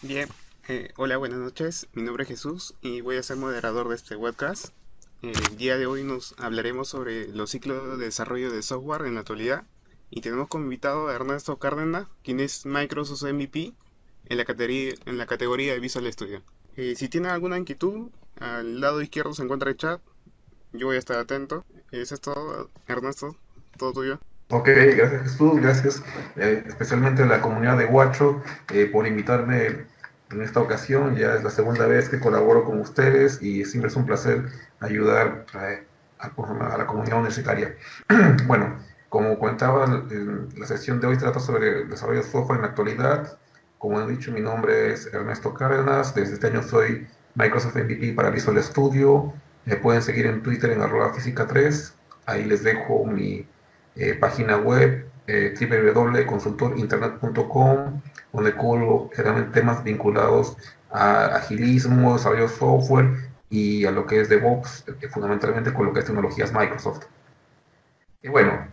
Bien, hola, buenas noches. Mi nombre es Jesús y voy a ser moderador de este webcast. El día de hoy nos hablaremos sobre los ciclos de desarrollo de software en la actualidad y tenemos como invitado a Ernesto Cárdenas, quien es Microsoft MVP en la categoría de Visual Studio. Si tienen alguna inquietud, al lado izquierdo se encuentra el chat. Yo voy a estar atento. Eso es todo, Ernesto, todo tuyo. Ok, gracias Jesús, gracias especialmente a la comunidad de Huacho por invitarme en esta ocasión. Ya es la segunda vez que colaboro con ustedes y siempre es un placer ayudar a la comunidad universitaria. Bueno, como comentaba, la sesión de hoy trata sobre el desarrollo de software en la actualidad. Como he dicho, mi nombre es Ernesto Cárdenas, desde este año soy Microsoft MVP para Visual Studio. Me pueden seguir en Twitter en @física3, ahí les dejo mi página web www.consultorinternet.com, donde cubro generalmente temas vinculados a agilismo, desarrollo de software y a lo que es DevOps, fundamentalmente con lo que es tecnologías Microsoft. Y bueno,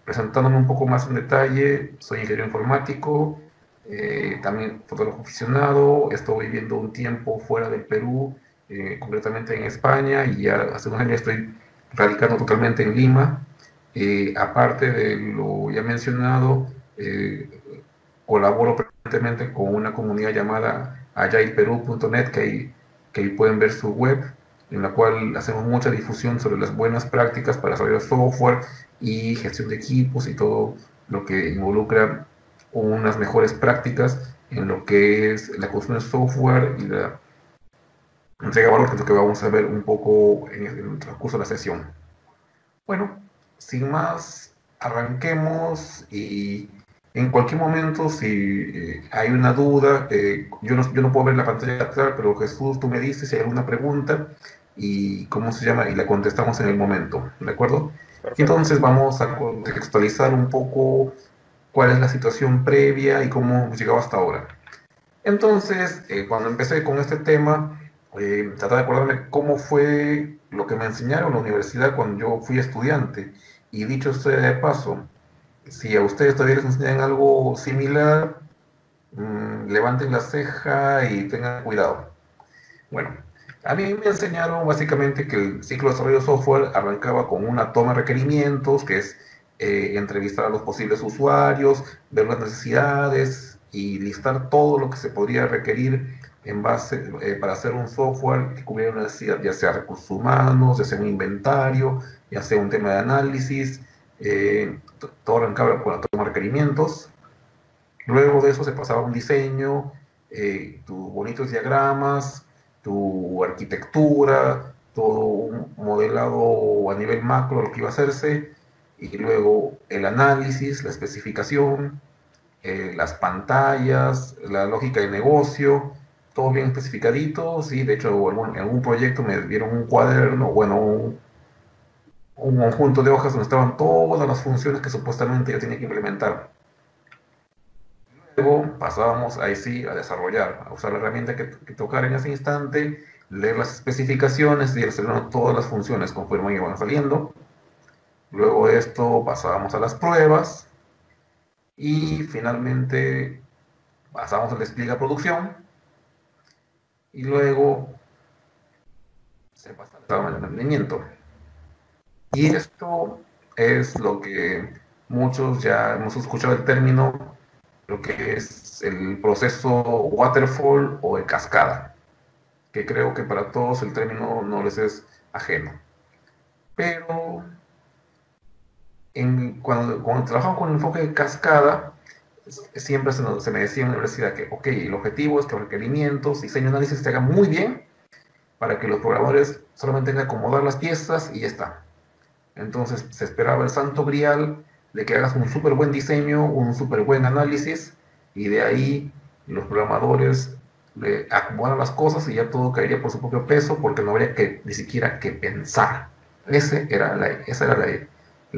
presentándome un poco más en detalle, soy ingeniero informático, también fotógrafo aficionado, estoy viviendo un tiempo fuera del Perú, concretamente en España, y ya hace unos años estoy radicando totalmente en Lima. Aparte de lo ya mencionado, colaboro permanentemente con una comunidad llamada agileperú.net, que ahí pueden ver su web, en la cual hacemos mucha difusión sobre las buenas prácticas para desarrollar software y gestión de equipos y todo lo que involucra unas mejores prácticas en lo que es la construcción de software y la entrega de valor, que es lo que vamos a ver un poco en el transcurso de la sesión. Bueno, sin más, arranquemos y en cualquier momento, si hay una duda, yo no puedo ver la pantalla actual, pero Jesús, tú me dices si hay alguna pregunta y cómo se llama y la contestamos en el momento, ¿de acuerdo? Perfecto. Entonces vamos a contextualizar un poco cuál es la situación previa y cómo hemos llegado hasta ahora. Entonces, cuando empecé con este tema, trataba de acordarme cómo fue lo que me enseñaron en la universidad cuando yo fui estudiante. Y dicho sea de paso, si a ustedes todavía les enseñan algo similar, levanten la ceja y tengan cuidado. Bueno, a mí me enseñaron básicamente que el ciclo de desarrollo de software arrancaba con una toma de requerimientos, que es entrevistar a los posibles usuarios, ver las necesidades y listar todo lo que se podría requerir en base para hacer un software que cubriera una necesidad, ya sea recursos humanos, ya sea un inventario, ya sea un tema de análisis. Todo arrancaba con la toma de requerimientos. Luego de eso se pasaba a un diseño, tus bonitos diagramas, tu arquitectura, todo un modelado a nivel macro de lo que iba a hacerse, y luego el análisis, la especificación, las pantallas, la lógica de negocio, todo bien especificadito. Sí, de hecho, en algún proyecto me dieron un cuaderno, bueno, un conjunto de hojas donde estaban todas las funciones que supuestamente yo tenía que implementar. Luego pasábamos ahí sí a desarrollar, a usar la herramienta que tocara en ese instante, leer las especificaciones y hacer todas las funciones conforme iban saliendo. Luego de esto pasábamos a las pruebas y finalmente pasábamos al despliegue a producción y luego se pasaba al mantenimiento. Y esto es lo que muchos ya hemos escuchado el término, lo que es el proceso waterfall o de cascada, que creo que para todos el término no les es ajeno. Pero cuando trabajamos con el enfoque de cascada, siempre se me decía en la universidad que, ok, el objetivo es que los requerimientos, diseño y análisis se hagan muy bien para que los programadores solamente tengan que acomodar las piezas y ya está. Entonces se esperaba el santo grial de que hagas un súper buen diseño, un súper buen análisis, y de ahí los programadores le acomodan las cosas y ya todo caería por su propio peso porque no habría que ni siquiera que pensar. Esa era la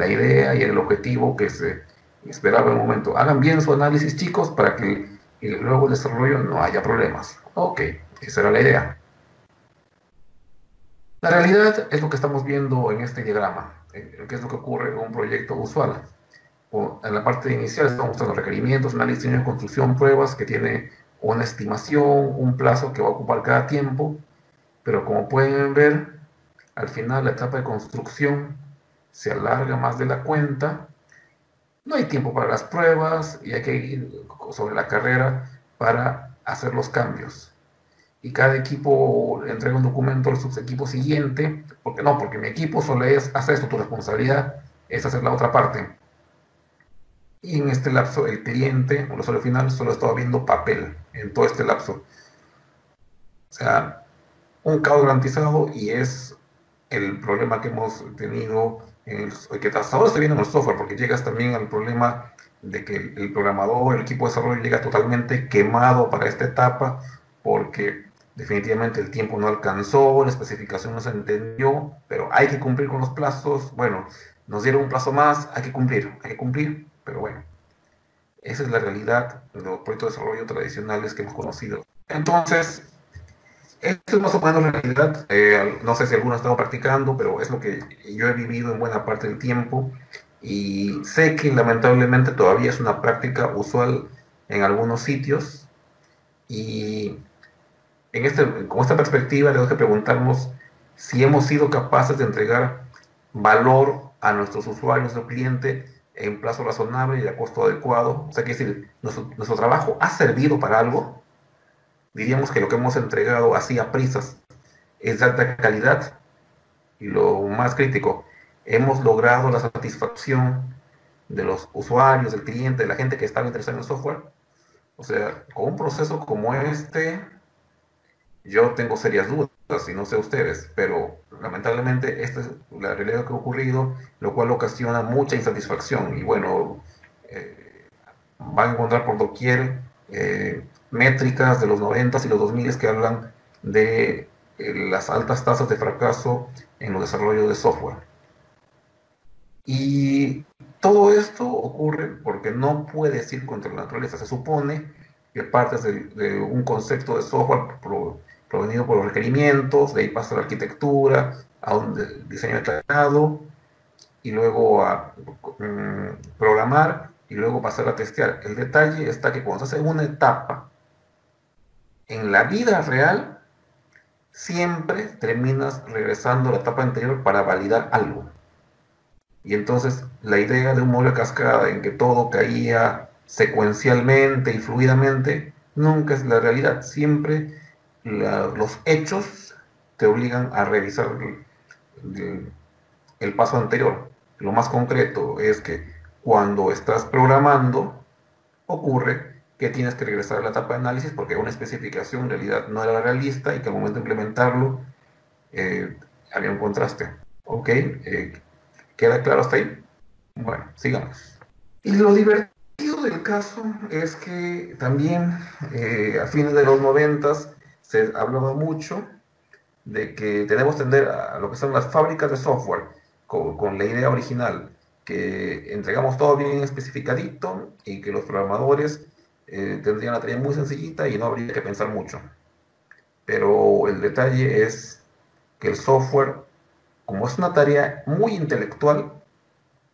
idea y el objetivo que se esperaba en el momento. Hagan bien su análisis, chicos, para que luego el desarrollo no haya problemas. Ok, esa era la idea. La realidad es lo que estamos viendo en este diagrama, que es lo que ocurre en un proyecto usual. En la parte inicial estamos mostrando requerimientos, análisis, diseño, construcción, pruebas, que tiene una estimación, un plazo que va a ocupar cada tiempo, pero como pueden ver, al final la etapa de construcción se alarga más de la cuenta, no hay tiempo para las pruebas y hay que ir sobre la carrera para hacer los cambios. Y cada equipo entrega un documento al subequipo siguiente, porque no, porque mi equipo solo es hacer esto, tu responsabilidad es hacer la otra parte. Y en este lapso el cliente o el usuario final solo estaba viendo papel en todo este lapso. O sea, un caos garantizado y es el problema que hemos tenido, que hasta ahora se viene en el software, porque llegas también al problema de que el programador, el equipo de desarrollo llega totalmente quemado para esta etapa, porque definitivamente el tiempo no alcanzó, la especificación no se entendió, pero hay que cumplir con los plazos. Bueno, nos dieron un plazo más, hay que cumplir, pero bueno, esa es la realidad de los proyectos de desarrollo tradicionales que hemos conocido. Entonces, esto es más o menos la realidad. No sé si alguno ha estado practicando, pero es lo que yo he vivido en buena parte del tiempo. Y sé que lamentablemente todavía es una práctica usual en algunos sitios. Y con esta perspectiva, tenemos que preguntarnos si hemos sido capaces de entregar valor a nuestros usuarios, nuestro cliente, en plazo razonable y a costo adecuado. O sea, que decir, nuestro trabajo ha servido para algo. Diríamos que lo que hemos entregado así a prisas es de alta calidad y lo más crítico, hemos logrado la satisfacción de los usuarios, del cliente, de la gente que estaba interesada en el software. O sea, con un proceso como este, yo tengo serias dudas, y no sé ustedes, pero lamentablemente esta es la realidad que ha ocurrido, lo cual ocasiona mucha insatisfacción. Y bueno, van a encontrar por doquier métricas de los 90 y los 2000 que hablan de las altas tasas de fracaso en los desarrollos de software. Y todo esto ocurre porque no puedes ir contra la naturaleza. Se supone que partes de un concepto de software provenido por los requerimientos, de ahí pasa a la arquitectura, a un diseño detallado, y luego a programar, y luego pasar a testear. El detalle está que cuando se hace una etapa, en la vida real, siempre terminas regresando a la etapa anterior para validar algo. Y entonces la idea de un modelo de cascada en que todo caía secuencialmente y fluidamente nunca es la realidad. Siempre los hechos te obligan a revisar el paso anterior. Lo más concreto es que cuando estás programando ocurre que tienes que regresar a la etapa de análisis porque una especificación en realidad no era realista y que al momento de implementarlo había un contraste. ¿Ok? ¿Queda claro hasta ahí? Bueno, sigamos. Y lo divertido del caso es que también a fines de los 90 se hablaba mucho de que tenemos que tender a lo que son las fábricas de software con la idea original, que entregamos todo bien especificadito y que los programadores tendrían la tarea muy sencillita y no habría que pensar mucho. Pero el detalle es que el software, como es una tarea muy intelectual,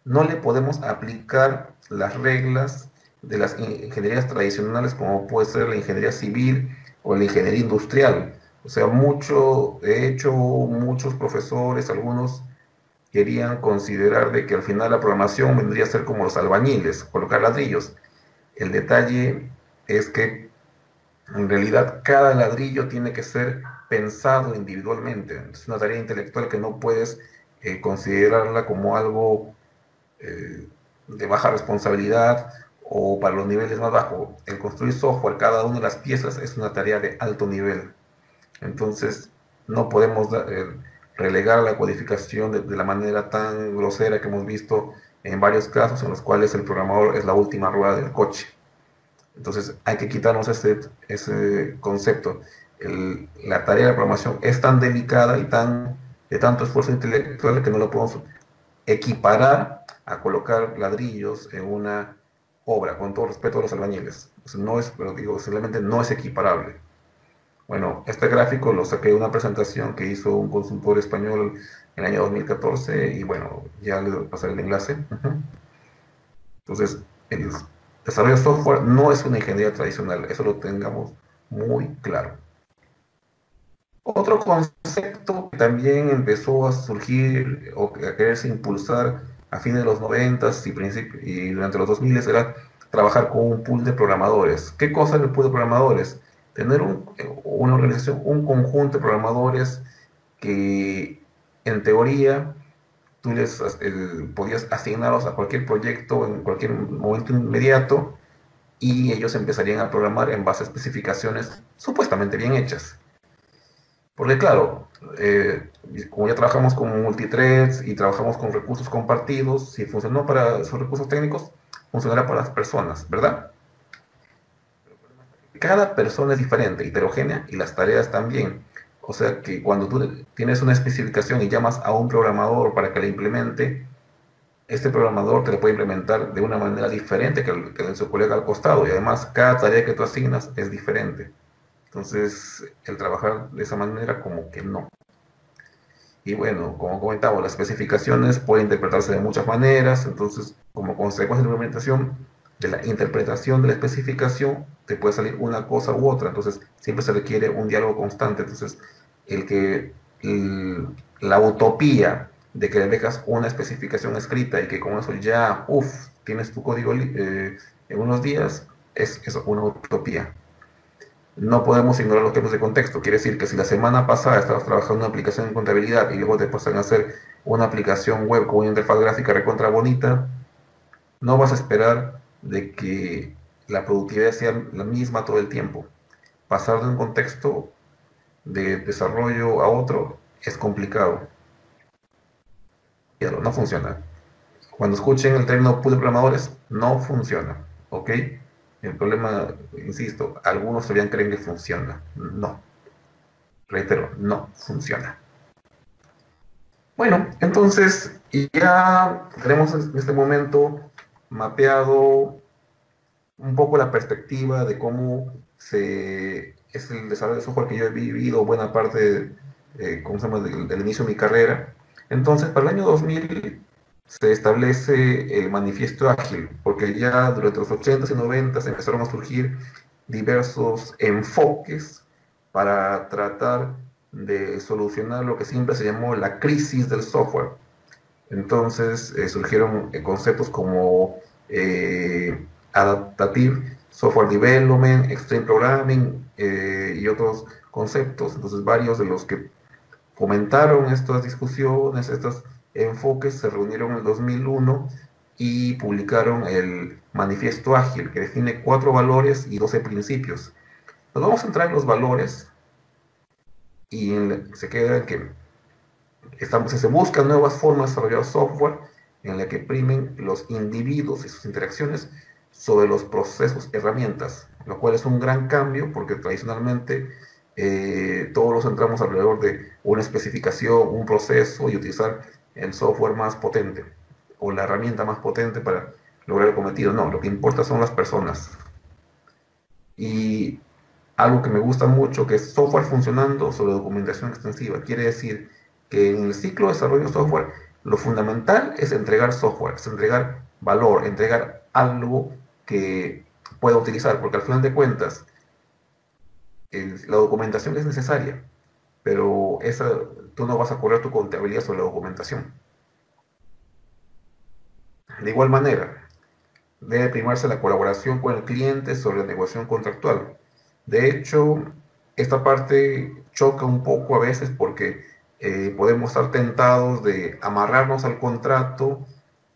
no le podemos aplicar las reglas de las ingenierías tradicionales como puede ser la ingeniería civil o la ingeniería industrial. O sea, de hecho, muchos profesores, algunos querían considerar de que al final la programación vendría a ser como los albañiles, colocar ladrillos. El detalle es que en realidad cada ladrillo tiene que ser pensado individualmente. Es una tarea intelectual que no puedes considerarla como algo de baja responsabilidad o para los niveles más bajos. El construir software, cada una de las piezas es una tarea de alto nivel. Entonces, no podemos relegar la codificación de la manera tan grosera que hemos visto en varios casos en los cuales el programador es la última rueda del coche. Entonces, hay que quitarnos ese concepto. La tarea de programación es tan delicada y de tanto esfuerzo intelectual que no lo podemos equiparar a colocar ladrillos en una obra, con todo respeto a los albañiles. No es, pero digo, simplemente no es equiparable. Bueno, este gráfico lo saqué de una presentación que hizo un consultor español en el año 2014 y bueno, ya le pasaré el enlace. Entonces, Desarrollo de software no es una ingeniería tradicional, eso lo tengamos muy claro. Otro concepto que también empezó a surgir o a quererse impulsar a fines de los 90 y durante los 2000 era trabajar con un pool de programadores. ¿Qué cosa es el pool de programadores? Tener una organización, un conjunto de programadores que en teoría tú podías asignarlos a cualquier proyecto en cualquier momento inmediato y ellos empezarían a programar en base a especificaciones supuestamente bien hechas. Porque claro, como ya trabajamos con multithreads y trabajamos con recursos compartidos, si funcionó para esos recursos técnicos, funcionará para las personas, ¿verdad? Cada persona es diferente, heterogénea, y las tareas también. O sea que cuando tú tienes una especificación y llamas a un programador para que la implemente, este programador te la puede implementar de una manera diferente que su colega al costado. Y además, cada tarea que tú asignas es diferente. Entonces, el trabajar de esa manera como que no. Y bueno, como comentamos, las especificaciones pueden interpretarse de muchas maneras, entonces como consecuencia de la implementación, de la interpretación de la especificación, te puede salir una cosa u otra, entonces siempre se requiere un diálogo constante, entonces el que la utopía de que le dejas una especificación escrita y que con eso ya, uff, tienes tu código en unos días, es eso, una utopía. No podemos ignorar los cambios de contexto. Quiere decir que si la semana pasada estabas trabajando en una aplicación de contabilidad y luego te pasan a hacer una aplicación web con una interfaz gráfica recontra bonita, no vas a esperar de que la productividad sea la misma todo el tiempo. Pasar de un contexto de desarrollo a otro es complicado. No funciona. Cuando escuchen el término pool de programadores, no funciona. ¿Ok? El problema, insisto, algunos todavía creen que funciona. No. Reitero, no funciona. Bueno, entonces ya tenemos en este momento mapeado un poco la perspectiva de cómo es el desarrollo de software que yo he vivido buena parte ¿cómo se llama? Del inicio de mi carrera. Entonces, para el año 2000 se establece el manifiesto ágil, porque ya durante los 80s y 90s empezaron a surgir diversos enfoques para tratar de solucionar lo que siempre se llamó la crisis del software. Entonces surgieron conceptos como Adaptative Software Development, Extreme Programming y otros conceptos. Entonces varios de los que fomentaron estas discusiones, estos enfoques, se reunieron en el 2001 y publicaron el Manifiesto Ágil, que define 4 valores y 12 principios. Nos vamos a entrar en los valores y se queda en que se buscan nuevas formas de desarrollar software en la que primen los individuos y sus interacciones sobre los procesos, herramientas, lo cual es un gran cambio porque tradicionalmente todos los centramos alrededor de una especificación, un proceso y utilizar el software más potente o la herramienta más potente para lograr el cometido. No, lo que importa son las personas. Y algo que me gusta mucho, que es software funcionando sobre documentación extensiva. Quiere decir que en el ciclo de desarrollo de software, lo fundamental es entregar software, es entregar valor, entregar algo que pueda utilizar, porque al final de cuentas, la documentación es necesaria, pero tú no vas a correr tu contabilidad sobre la documentación. De igual manera, debe primarse la colaboración con el cliente sobre la negociación contractual. De hecho, esta parte choca un poco a veces porque podemos estar tentados de amarrarnos al contrato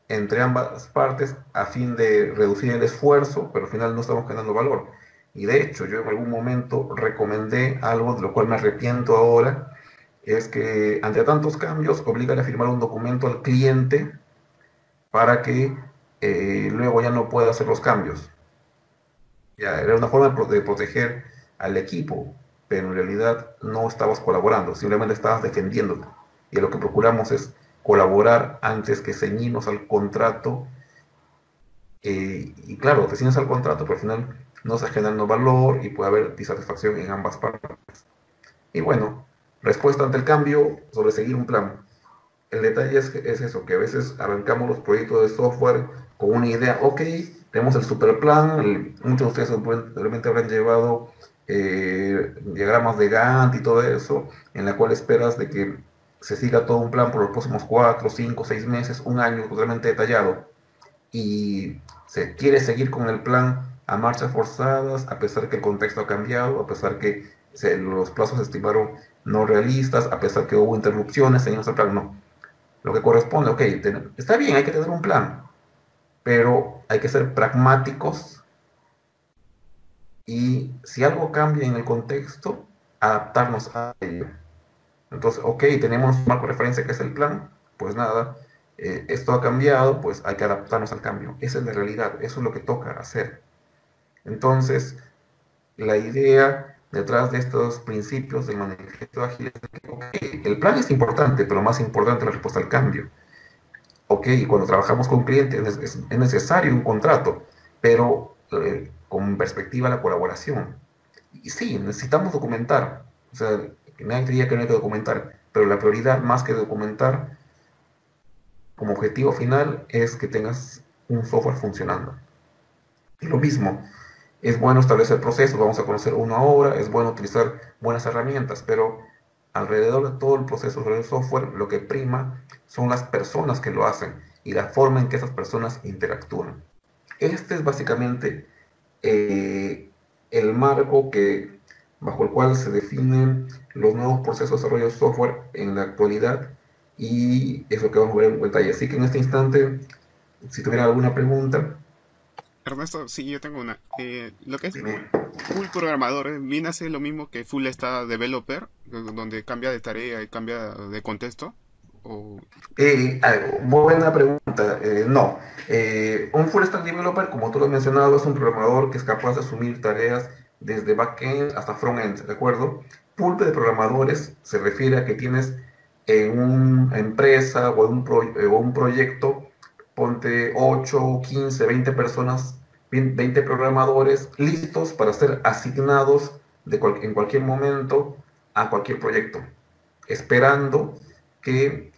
entre ambas partes a fin de reducir el esfuerzo, pero al final no estamos ganando valor. Y de hecho, yo en algún momento recomendé algo de lo cual me arrepiento ahora, es que ante tantos cambios obligan a firmar un documento al cliente para que luego ya no pueda hacer los cambios. Ya, era una forma de proteger al equipo, pero en realidad no estabas colaborando, simplemente estabas defendiéndote. Y lo que procuramos es colaborar antes que ceñirnos al contrato. Y claro, te ciñes al contrato, pero al final no se genera valor y puede haber disatisfacción en ambas partes. Y bueno, respuesta ante el cambio sobre seguir un plan. El detalle es eso, que a veces arrancamos los proyectos de software con una idea, ok, tenemos el super plan, muchos de ustedes seguramente habrán llevado diagramas de Gantt y todo eso, en la cual esperas de que se siga todo un plan por los próximos 4, 5, 6 meses, un año totalmente detallado, y se quiere seguir con el plan a marchas forzadas, a pesar que el contexto ha cambiado, a pesar que los plazos se estimaron no realistas, a pesar que hubo interrupciones, seguimos el plan, no. Lo que corresponde, ok, está bien, hay que tener un plan, pero hay que ser pragmáticos y si algo cambia en el contexto, adaptarnos a ello. Entonces, ok, tenemos un marco de referencia que es el plan, pues nada, esto ha cambiado, pues hay que adaptarnos al cambio. Esa es la realidad, eso es lo que toca hacer. Entonces, la idea detrás de estos principios del manifiesto ágil es que, okay, el plan es importante, pero más importante es la respuesta al cambio. Ok, cuando trabajamos con clientes es necesario un contrato, pero con perspectiva a la colaboración. Y sí, necesitamos documentar. O sea, nadie diría que no hay que documentar, pero la prioridad más que documentar como objetivo final es que tengas un software funcionando. Y lo mismo, es bueno establecer procesos, vamos a conocer uno ahora, es bueno utilizar buenas herramientas, pero alrededor de todo el proceso del software lo que prima son las personas que lo hacen y la forma en que esas personas interactúan. Este es básicamente el marco bajo el cual se definen los nuevos procesos de desarrollo de software en la actualidad y es lo que vamos a ver en detalle. Así que en este instante, si tuviera alguna pregunta, Ernesto, sí, yo tengo una. Lo que es dime. full programador, ¿viene a ser lo mismo que full stack developer, donde cambia de tarea y cambia de contexto? O... Buena pregunta. No. Un full stack developer, como tú lo has mencionado, es un programador que es capaz de asumir tareas desde backend hasta frontend, ¿de acuerdo? Pulpe de programadores se refiere a que tienes en una empresa o un proyecto, ponte 8, 15, 20 personas, 20 programadores listos para ser asignados en cualquier momento a cualquier proyecto, esperando que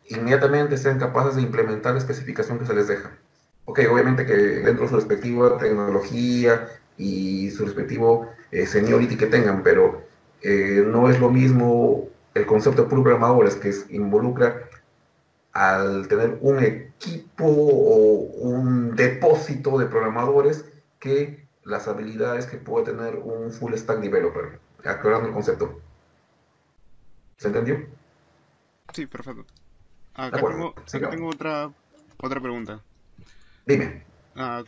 inmediatamente sean capaces de implementar la especificación que se les deja. Ok, obviamente que dentro de su respectiva tecnología y su respectivo seniority que tengan, pero no es lo mismo el concepto de puros programadores que involucra al tener un equipo o un depósito de programadores que las habilidades que puede tener un full stack developer. Aclarando el concepto. ¿Se entendió? Sí, perfecto. De acuerdo. Acá tengo Sigamos. otra pregunta. Dime.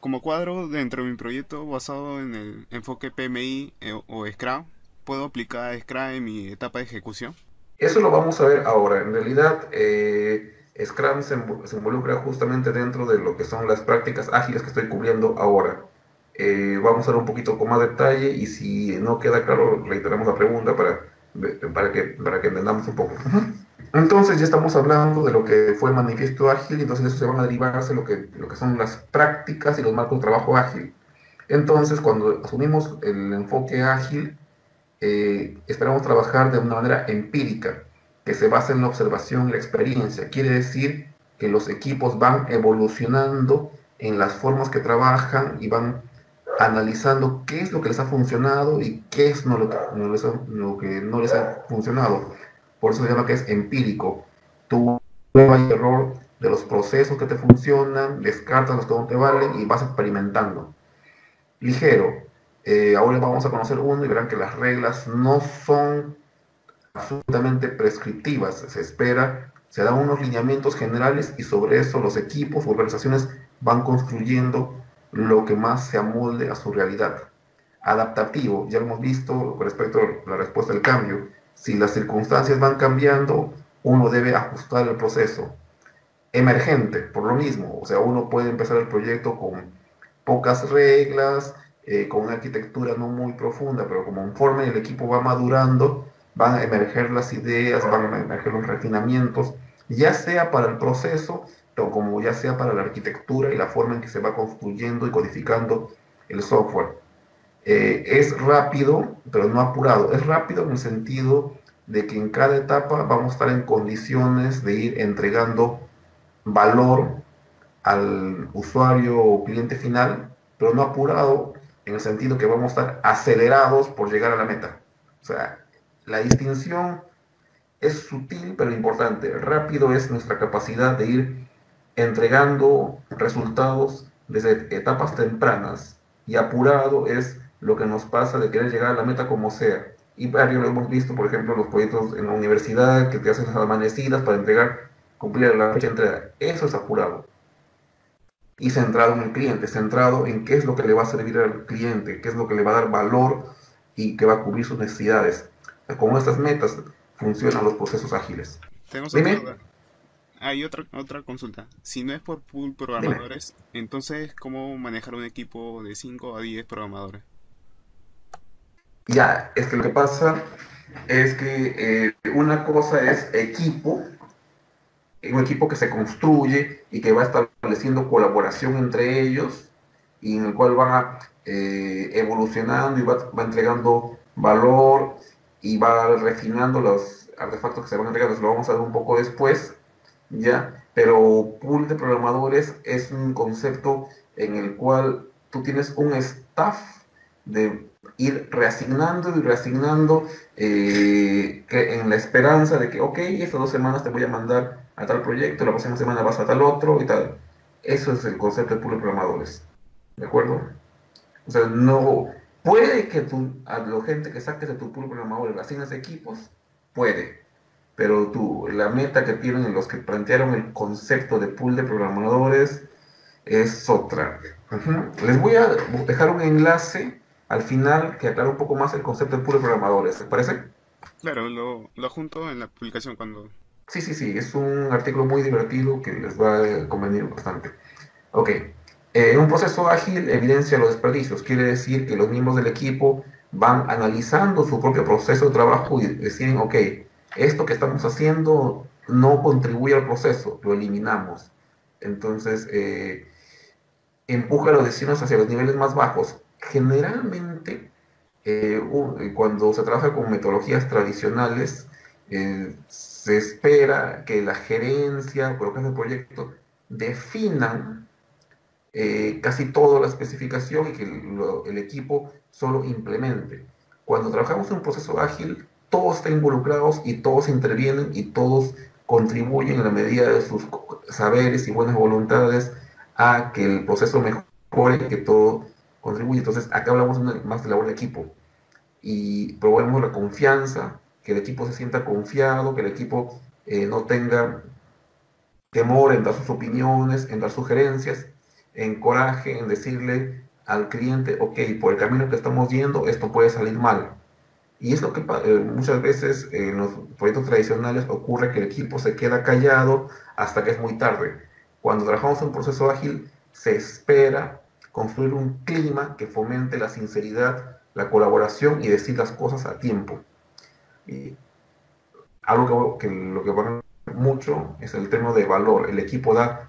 Como cuadro dentro de mi proyecto basado en el enfoque PMI o Scrum, ¿puedo aplicar Scrum en mi etapa de ejecución? Eso lo vamos a ver ahora. En realidad, Scrum se involucra justamente dentro de lo que son las prácticas ágiles que estoy cubriendo ahora. Vamos a ver un poquito con más detalle y si no queda claro, reiteramos la pregunta para que entendamos un poco. Entonces ya estamos hablando de lo que fue el manifiesto ágil y entonces de eso se van a derivarse lo que son las prácticas y los marcos de trabajo ágil. Entonces, cuando asumimos el enfoque ágil, esperamos trabajar de una manera empírica, que se basa en la observación y la experiencia. Les decir que los equipos van evolucionando en las formas que trabajan y van analizando qué es lo que les ha funcionado y qué es lo que no les ha funcionado. Por eso se llama que es empírico. Tú prueba y error de los procesos que te funcionan, descartas los que no te valen y vas experimentando. Ligero. Ahora vamos a conocer uno y verán que las reglas no son absolutamente prescriptivas. Se espera, se dan unos lineamientos generales y sobre eso los equipos o organizaciones van construyendo lo que más se amolde a su realidad. Adaptativo, ya lo hemos visto con respecto a la respuesta al cambio. Si las circunstancias van cambiando, uno debe ajustar el proceso. Emergente, por lo mismo, o sea, uno puede empezar el proyecto con pocas reglas, con una arquitectura no muy profunda, pero como conforme el equipo va madurando, van a emerger las ideas, van a emerger los refinamientos, ya sea para el proceso, o como ya sea para la arquitectura y la forma en que se va construyendo y codificando el software. Es rápido, pero no apurado. Es rápido en el sentido de que en cada etapa vamos a estar en condiciones de ir entregando valor al usuario o cliente final pero no apurado en el sentido que vamos a estar acelerados por llegar a la meta. O sea, la distinción es sutil pero importante. Rápido es nuestra capacidad de ir entregando resultados desde etapas tempranas y apurado es lo que nos pasa de querer llegar a la meta como sea. Y varios lo hemos visto, por ejemplo, los proyectos en la universidad que te hacen las amanecidas para entregar, cumplir la fecha de entrega. Eso es apurado. Y centrado en el cliente, centrado en qué es lo que le va a servir al cliente, qué es lo que le va a dar valor y que va a cubrir sus necesidades. Con estas metas funcionan los procesos ágiles. Tenemos otra Dime, duda. Hay otra consulta. Si no es por pool dime. programadores, entonces, ¿cómo manejar un equipo de 5 a 10 programadores? Ya, es que lo que pasa es que una cosa es equipo, un equipo que se construye y que va estableciendo colaboración entre ellos y en el cual van evolucionando y va entregando valor y va refinando los artefactos que se van entregando. Eso lo vamos a ver un poco después, ¿ya? Pero pool de programadores es un concepto en el cual tú tienes un staff de ir reasignando y reasignando en la esperanza de que, ok, estas 2 semanas te voy a mandar a tal proyecto, la próxima semana vas a tal otro y tal. Eso es el concepto de pool de programadores, ¿de acuerdo? O sea, no, puede que tú, a la gente que saques de tu pool de programadores, asignes equipos, puede, pero tú, la meta que tienen los que plantearon el concepto de pool de programadores es otra. Les voy a dejar un enlace al final que aclara un poco más el concepto de pool de programadores, ¿te parece? Claro, lo junto en la publicación cuando... Sí, sí, sí, es un artículo muy divertido que les va a convenir bastante. Ok, un proceso ágil evidencia los desperdicios, quiere decir que los miembros del equipo van analizando su propio proceso de trabajo y deciden, ok, esto que estamos haciendo no contribuye al proceso, lo eliminamos. Entonces, empuja las decisiones hacia los niveles más bajos. Generalmente, cuando se trabaja con metodologías tradicionales, se espera que la gerencia, por ejemplo, el proyecto, definan casi toda la especificación y que el equipo solo implemente. Cuando trabajamos en un proceso ágil, todos están involucrados y todos intervienen y todos contribuyen en la medida de sus saberes y buenas voluntades a que el proceso mejore y que todo contribuye. Entonces, acá hablamos más de labor de equipo y promovemos la confianza, que el equipo se sienta confiado, que el equipo no tenga temor en dar sus opiniones, en dar sugerencias, en coraje, en decirle al cliente, ok, por el camino que estamos yendo, esto puede salir mal. Y es lo que muchas veces en los proyectos tradicionales ocurre que el equipo se queda callado hasta que es muy tarde. Cuando trabajamos en un proceso ágil, se espera construir un clima que fomente la sinceridad, la colaboración y decir las cosas a tiempo. Y algo que lo que va mucho es el tema de valor. El equipo da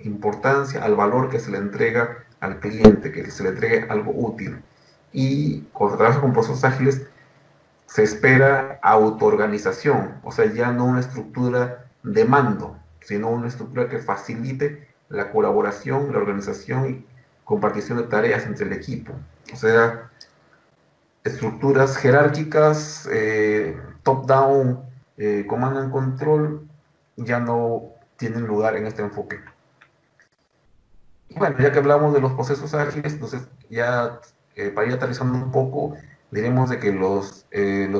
importancia al valor que se le entrega al cliente, que se le entregue algo útil. Y cuando trabaja con procesos ágiles, se espera autoorganización, o sea, ya no una estructura de mando, sino una estructura que facilite la colaboración, la organización y compartición de tareas entre el equipo. O sea, estructuras jerárquicas, top-down, command and control, ya no tienen lugar en este enfoque. Y bueno, ya que hablamos de los procesos ágiles, entonces ya para ir aterrizando un poco, diremos de que los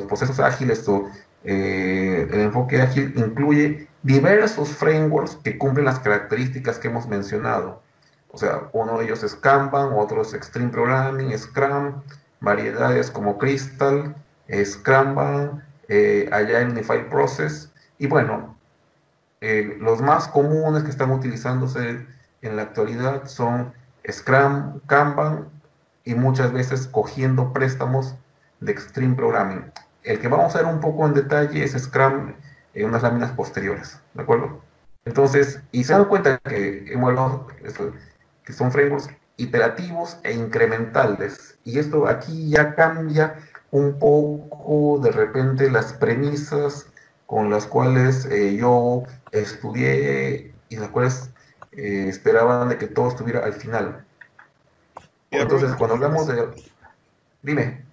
procesos ágiles o el enfoque ágil incluye diversos frameworks que cumplen las características que hemos mencionado. O sea, uno de ellos es Kanban, otro es Extreme Programming, Scrum, variedades como Crystal, Scrumban, Agile Unified Process. Y bueno, los más comunes que están utilizándose en la actualidad son Scrum, Kanban y muchas veces cogiendo préstamos de Extreme Programming. El que vamos a ver un poco en detalle es Scrum en unas láminas posteriores, ¿de acuerdo? Entonces, y se dan cuenta que hemos hablado que son frameworks iterativos e incrementales. Y esto aquí ya cambia un poco de repente las premisas con las cuales yo estudié y las cuales esperaban de que todo estuviera al final. Mira, Rubén, Entonces, cuando hablamos de... Dime.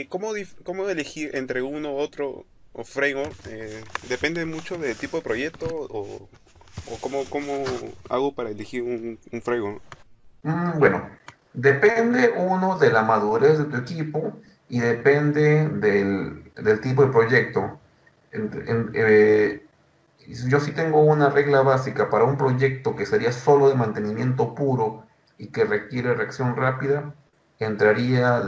¿cómo elegir entre uno u otro o framework? ¿Depende mucho del tipo de proyecto o cómo hago para elegir un framework? Bueno, depende uno de la madurez de tu equipo y depende del tipo de proyecto. Yo sí tengo una regla básica para un proyecto que sería solo de mantenimiento puro y que requiere reacción rápida, entraría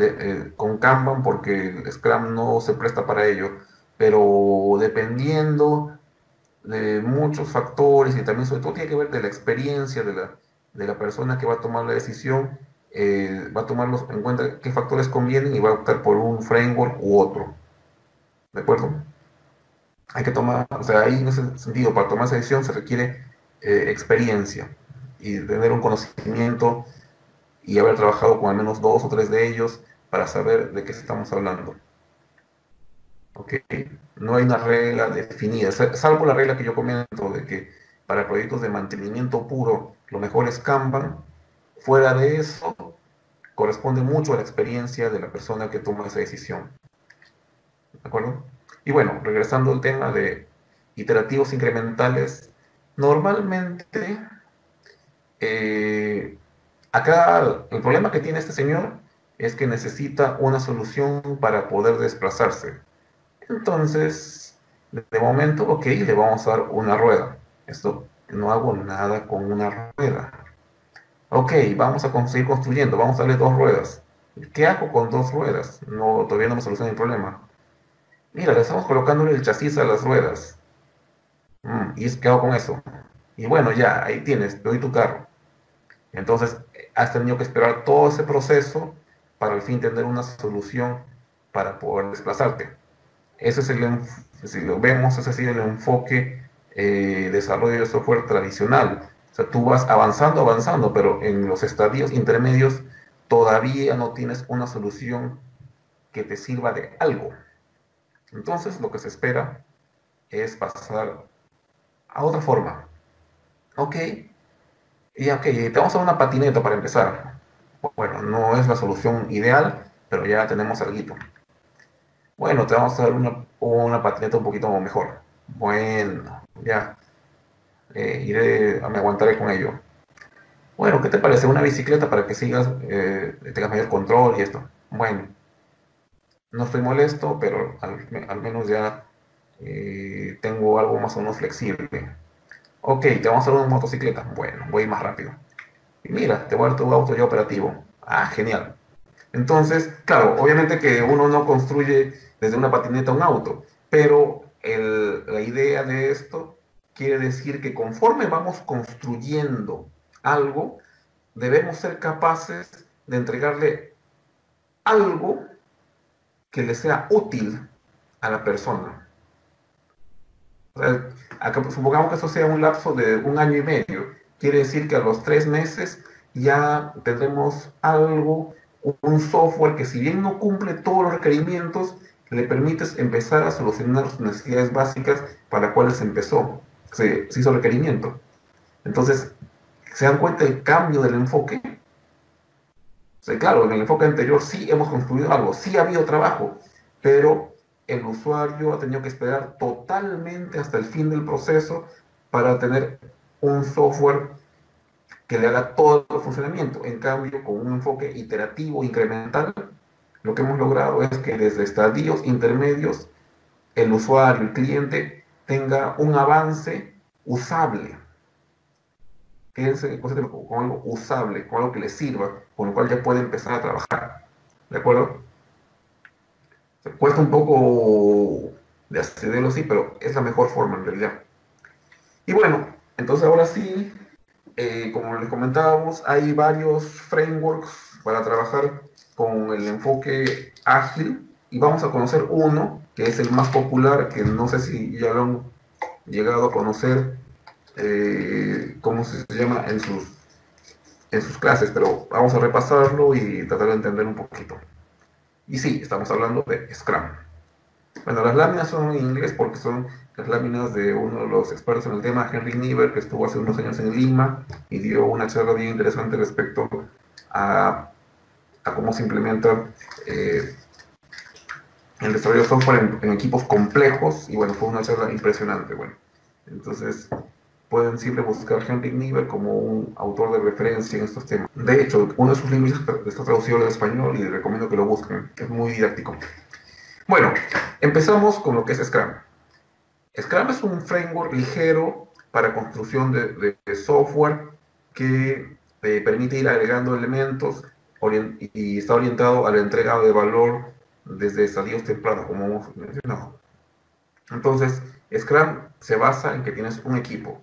con Kanban porque el Scrum no se presta para ello, pero dependiendo de muchos factores y también sobre todo tiene que ver de la experiencia de la persona que va a tomar la decisión, va a tomarlos en cuenta qué factores convienen y va a optar por un framework u otro, ¿de acuerdo? Hay que tomar, o sea, ahí en ese sentido, para tomar esa decisión se requiere experiencia y tener un conocimiento y haber trabajado con al menos dos o tres de ellos para saber de qué estamos hablando. ¿Ok? No hay una regla definida, salvo la regla que yo comento de que para proyectos de mantenimiento puro lo mejor es Kanban. Fuera de eso, corresponde mucho a la experiencia de la persona que toma esa decisión. ¿De acuerdo? Y bueno, regresando al tema de iterativos incrementales, normalmente eh, acá el problema que tiene este señor es que necesita una solución para poder desplazarse. Entonces, de momento, ok, le vamos a dar una rueda. Esto no hago nada con una rueda. Ok, vamos a seguir construyendo, vamos a darle dos ruedas. ¿Qué hago con dos ruedas? No, todavía no me soluciona el problema. Mira, le estamos colocando el chasis a las ruedas. ¿Y es qué hago con eso? Y bueno, ya, ahí tienes, te doy tu carro. Entonces, has tenido que esperar todo ese proceso para al fin tener una solución para poder desplazarte. Ese es si lo vemos, ese ha sido el enfoque desarrollo de software tradicional. O sea, tú vas avanzando, avanzando, pero en los estadios intermedios todavía no tienes una solución que te sirva de algo. Entonces, lo que se espera es pasar a otra forma. Ok, y ok, te vamos a dar una patineta para empezar. Bueno, no es la solución ideal, pero ya tenemos algo. Bueno, te vamos a dar una patineta un poquito mejor. Bueno, ya, me aguantaré con ello. Bueno, ¿qué te parece? Una bicicleta para que sigas, tengas mayor control y esto. Bueno, no estoy molesto, pero al menos ya tengo algo más o menos flexible. Ok, te vamos a dar una motocicleta. Bueno, voy más rápido. Y mira, te voy a dar tu auto ya operativo. Ah, genial. Entonces, claro, obviamente que uno no construye desde una patineta un auto, pero la idea de esto quiere decir que conforme vamos construyendo algo, debemos ser capaces de entregarle algo que le sea útil a la persona. O sea, supongamos que eso sea un lapso de un año y medio. Quiere decir que a los 3 meses ya tendremos algo, un software que si bien no cumple todos los requerimientos, le permite empezar a solucionar sus necesidades básicas para las cuales se hizo requerimiento. Entonces, ¿se dan cuenta del cambio del enfoque? O sea, claro, en el enfoque anterior sí hemos construido algo, sí ha habido trabajo, pero el usuario ha tenido que esperar totalmente hasta el fin del proceso para tener un software que le haga todo el funcionamiento. En cambio, con un enfoque iterativo, incremental, lo que hemos logrado es que desde estadios intermedios, el usuario, el cliente, tenga un avance usable, que es con algo usable, con algo que le sirva, con lo cual ya puede empezar a trabajar. ¿De acuerdo? Cuesta un poco de accederlo, sí, pero es la mejor forma en realidad. Y bueno, entonces ahora sí, como les comentábamos, hay varios frameworks para trabajar con el enfoque ágil y vamos a conocer uno que es el más popular, que no sé si ya lo han llegado a conocer, cómo se llama en sus clases, pero vamos a repasarlo y tratar de entender un poquito. Y sí, estamos hablando de Scrum. Bueno, las láminas son en inglés porque son las láminas de uno de los expertos en el tema, Henry Niebuhr, que estuvo hace unos años en Lima y dio una charla bien interesante respecto a a cómo se implementa eh, el desarrollo de software en equipos complejos, y bueno, fue una charla impresionante, bueno. Entonces, pueden siempre buscar Henrik Niebuhr como un autor de referencia en estos temas. De hecho, uno de sus libros está traducido al español y les recomiendo que lo busquen, es muy didáctico. Bueno, empezamos con lo que es Scrum. Scrum es un framework ligero para construcción de software que permite ir agregando elementos y está orientado a la entrega de valor desde estadios tempranos, como hemos mencionado. Entonces, Scrum se basa en que tienes un equipo.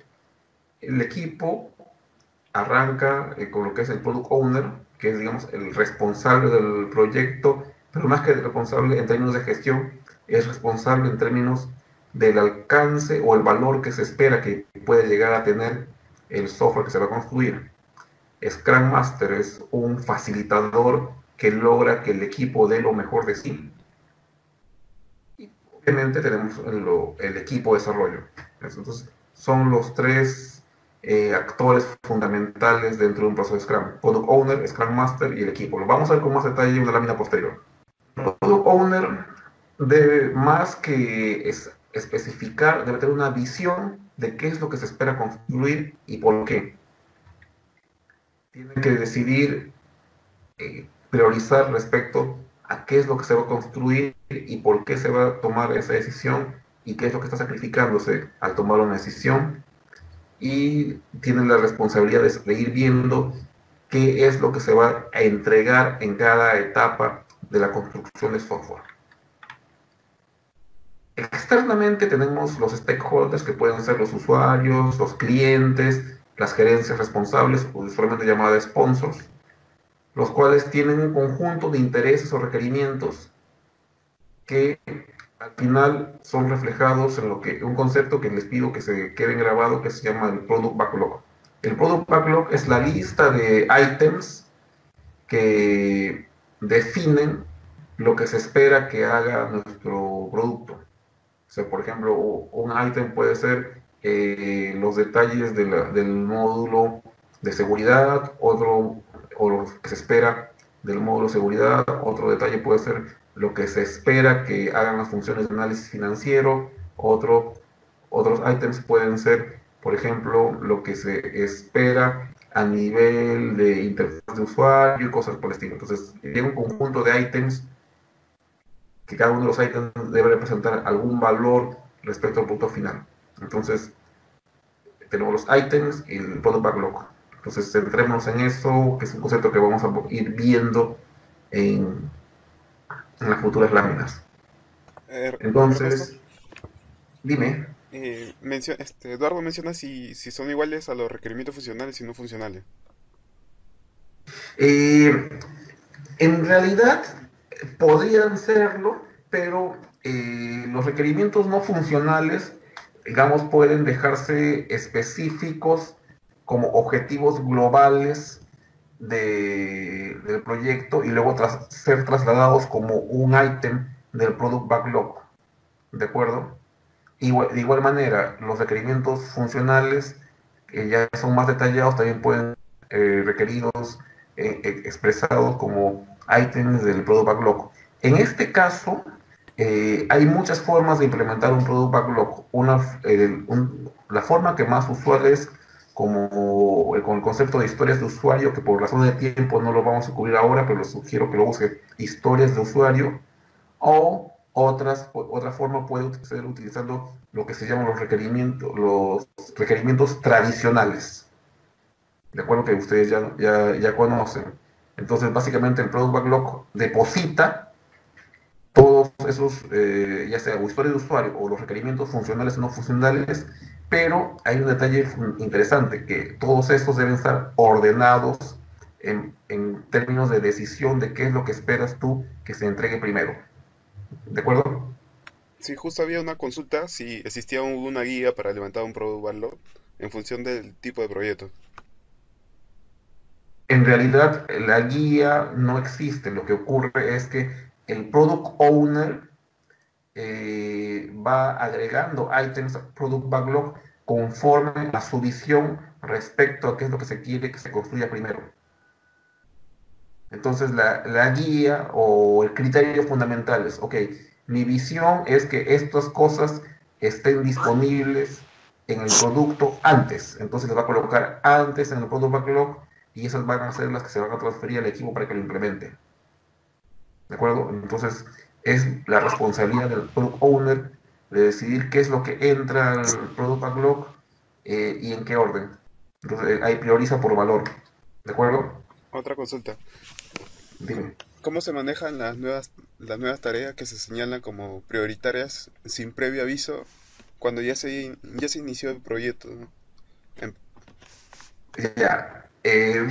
El equipo arranca con lo que es el Product Owner, que es, digamos, el responsable del proyecto, pero más que el responsable en términos de gestión, es responsable en términos del alcance o el valor que se espera que puede llegar a tener el software que se va a construir. Scrum Master es un facilitador que logra que el equipo dé lo mejor de sí. Y obviamente tenemos el equipo de desarrollo. Entonces, son los tres actores fundamentales dentro de un proceso de Scrum. Product Owner, Scrum Master y el equipo. Lo vamos a ver con más detalle en una lámina posterior. El Product Owner debe, más que especificar, debe tener una visión de qué es lo que se espera construir y por qué. Tiene que decidir priorizar respecto a qué es lo que se va a construir y por qué se va a tomar esa decisión y qué es lo que está sacrificándose al tomar una decisión, y tienen la responsabilidad de ir viendo qué es lo que se va a entregar en cada etapa de la construcción de software. Externamente tenemos los stakeholders, que pueden ser los usuarios, los clientes, las gerencias responsables, usualmente llamadas sponsors, los cuales tienen un conjunto de intereses o requerimientos que al final son reflejados en un concepto que les pido que se quede grabado, que se llama el Product Backlog. El Product Backlog es la lista de ítems que definen lo que se espera que haga nuestro producto. O sea, por ejemplo, un ítem puede ser los detalles del módulo de seguridad, otro, o lo que se espera del módulo de seguridad, otro detalle puede ser lo que se espera que hagan las funciones de análisis financiero, otros ítems pueden ser, por ejemplo, lo que se espera a nivel de interfaz de usuario y cosas por el estilo. Entonces, hay un conjunto de ítems que cada uno de los ítems debe representar algún valor respecto al punto final. Entonces, tenemos los ítems y el product backlog. Entonces, centrémonos en eso, que es un concepto que vamos a ir viendo en las futuras láminas. Ernesto, Entonces, dime. Eduardo menciona si son iguales a los requerimientos funcionales y no funcionales. Eh, en realidad, podrían serlo, pero los requerimientos no funcionales, digamos, pueden dejarse específicos como objetivos globales del proyecto y luego ser trasladados como un ítem del product backlog, ¿de acuerdo? De igual manera, los requerimientos funcionales, que ya son más detallados, también pueden requeridos expresados como ítems del Product Backlog. En este caso, hay muchas formas de implementar un Product Backlog. La forma que más usual es con el concepto de historias de usuario, que por razón de tiempo no lo vamos a cubrir ahora, pero les sugiero que lo use, historias de usuario, o otra forma puede ser utilizando lo que se llaman los requerimientos tradicionales, de acuerdo, que ustedes ya conocen. Entonces, básicamente el Product Backlog deposita todos esos, ya sea historia de usuario o los requerimientos funcionales o no funcionales, pero hay un detalle interesante, que todos estos deben estar ordenados en términos de decisión de qué es lo que esperas tú que se entregue primero. ¿De acuerdo? Sí, justo había una consulta si existía una guía para levantar un product backlog en función del tipo de proyecto. En realidad, la guía no existe. Lo que ocurre es que el product owner va agregando items a product backlog conforme a su visión respecto a qué es lo que se quiere que se construya primero. Entonces, la guía o el criterio fundamental es, ok, mi visión es que estas cosas estén disponibles en el producto antes. Entonces, les va a colocar antes en el product backlog y esas van a ser las que se van a transferir al equipo para que lo implemente. ¿De acuerdo? Entonces, es la responsabilidad del product owner de decidir qué es lo que entra al product backlog y en qué orden. Entonces, ahí prioriza por valor. ¿De acuerdo? Otra consulta. Dime. ¿Cómo se manejan las nuevas tareas que se señalan como prioritarias sin previo aviso cuando ya se inició el proyecto, ¿no? Em- Ya,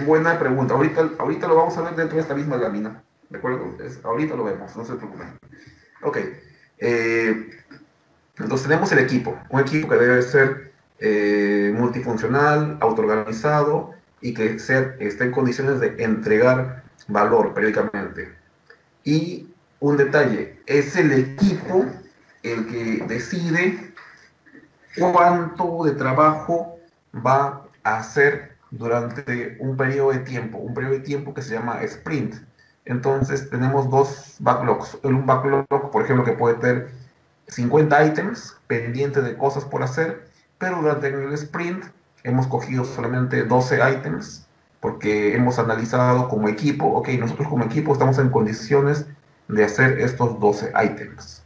buena pregunta. Ahorita lo vamos a ver dentro de esta misma lámina. ¿De acuerdo? Ahorita lo vemos, no se preocupen. Ok. eh, entonces tenemos el equipo. Un equipo que debe ser multifuncional, autoorganizado y que esté en condiciones de entregar valor periódicamente. Y un detalle, es el equipo el que decide cuánto de trabajo va a hacer durante un periodo de tiempo que se llama sprint. Entonces tenemos dos backlogs. Un backlog, por ejemplo, que puede tener 50 ítems pendientes de cosas por hacer, pero durante el sprint hemos cogido solamente 12 ítems porque hemos analizado como equipo, ok, nosotros como equipo estamos en condiciones de hacer estos 12 ítems.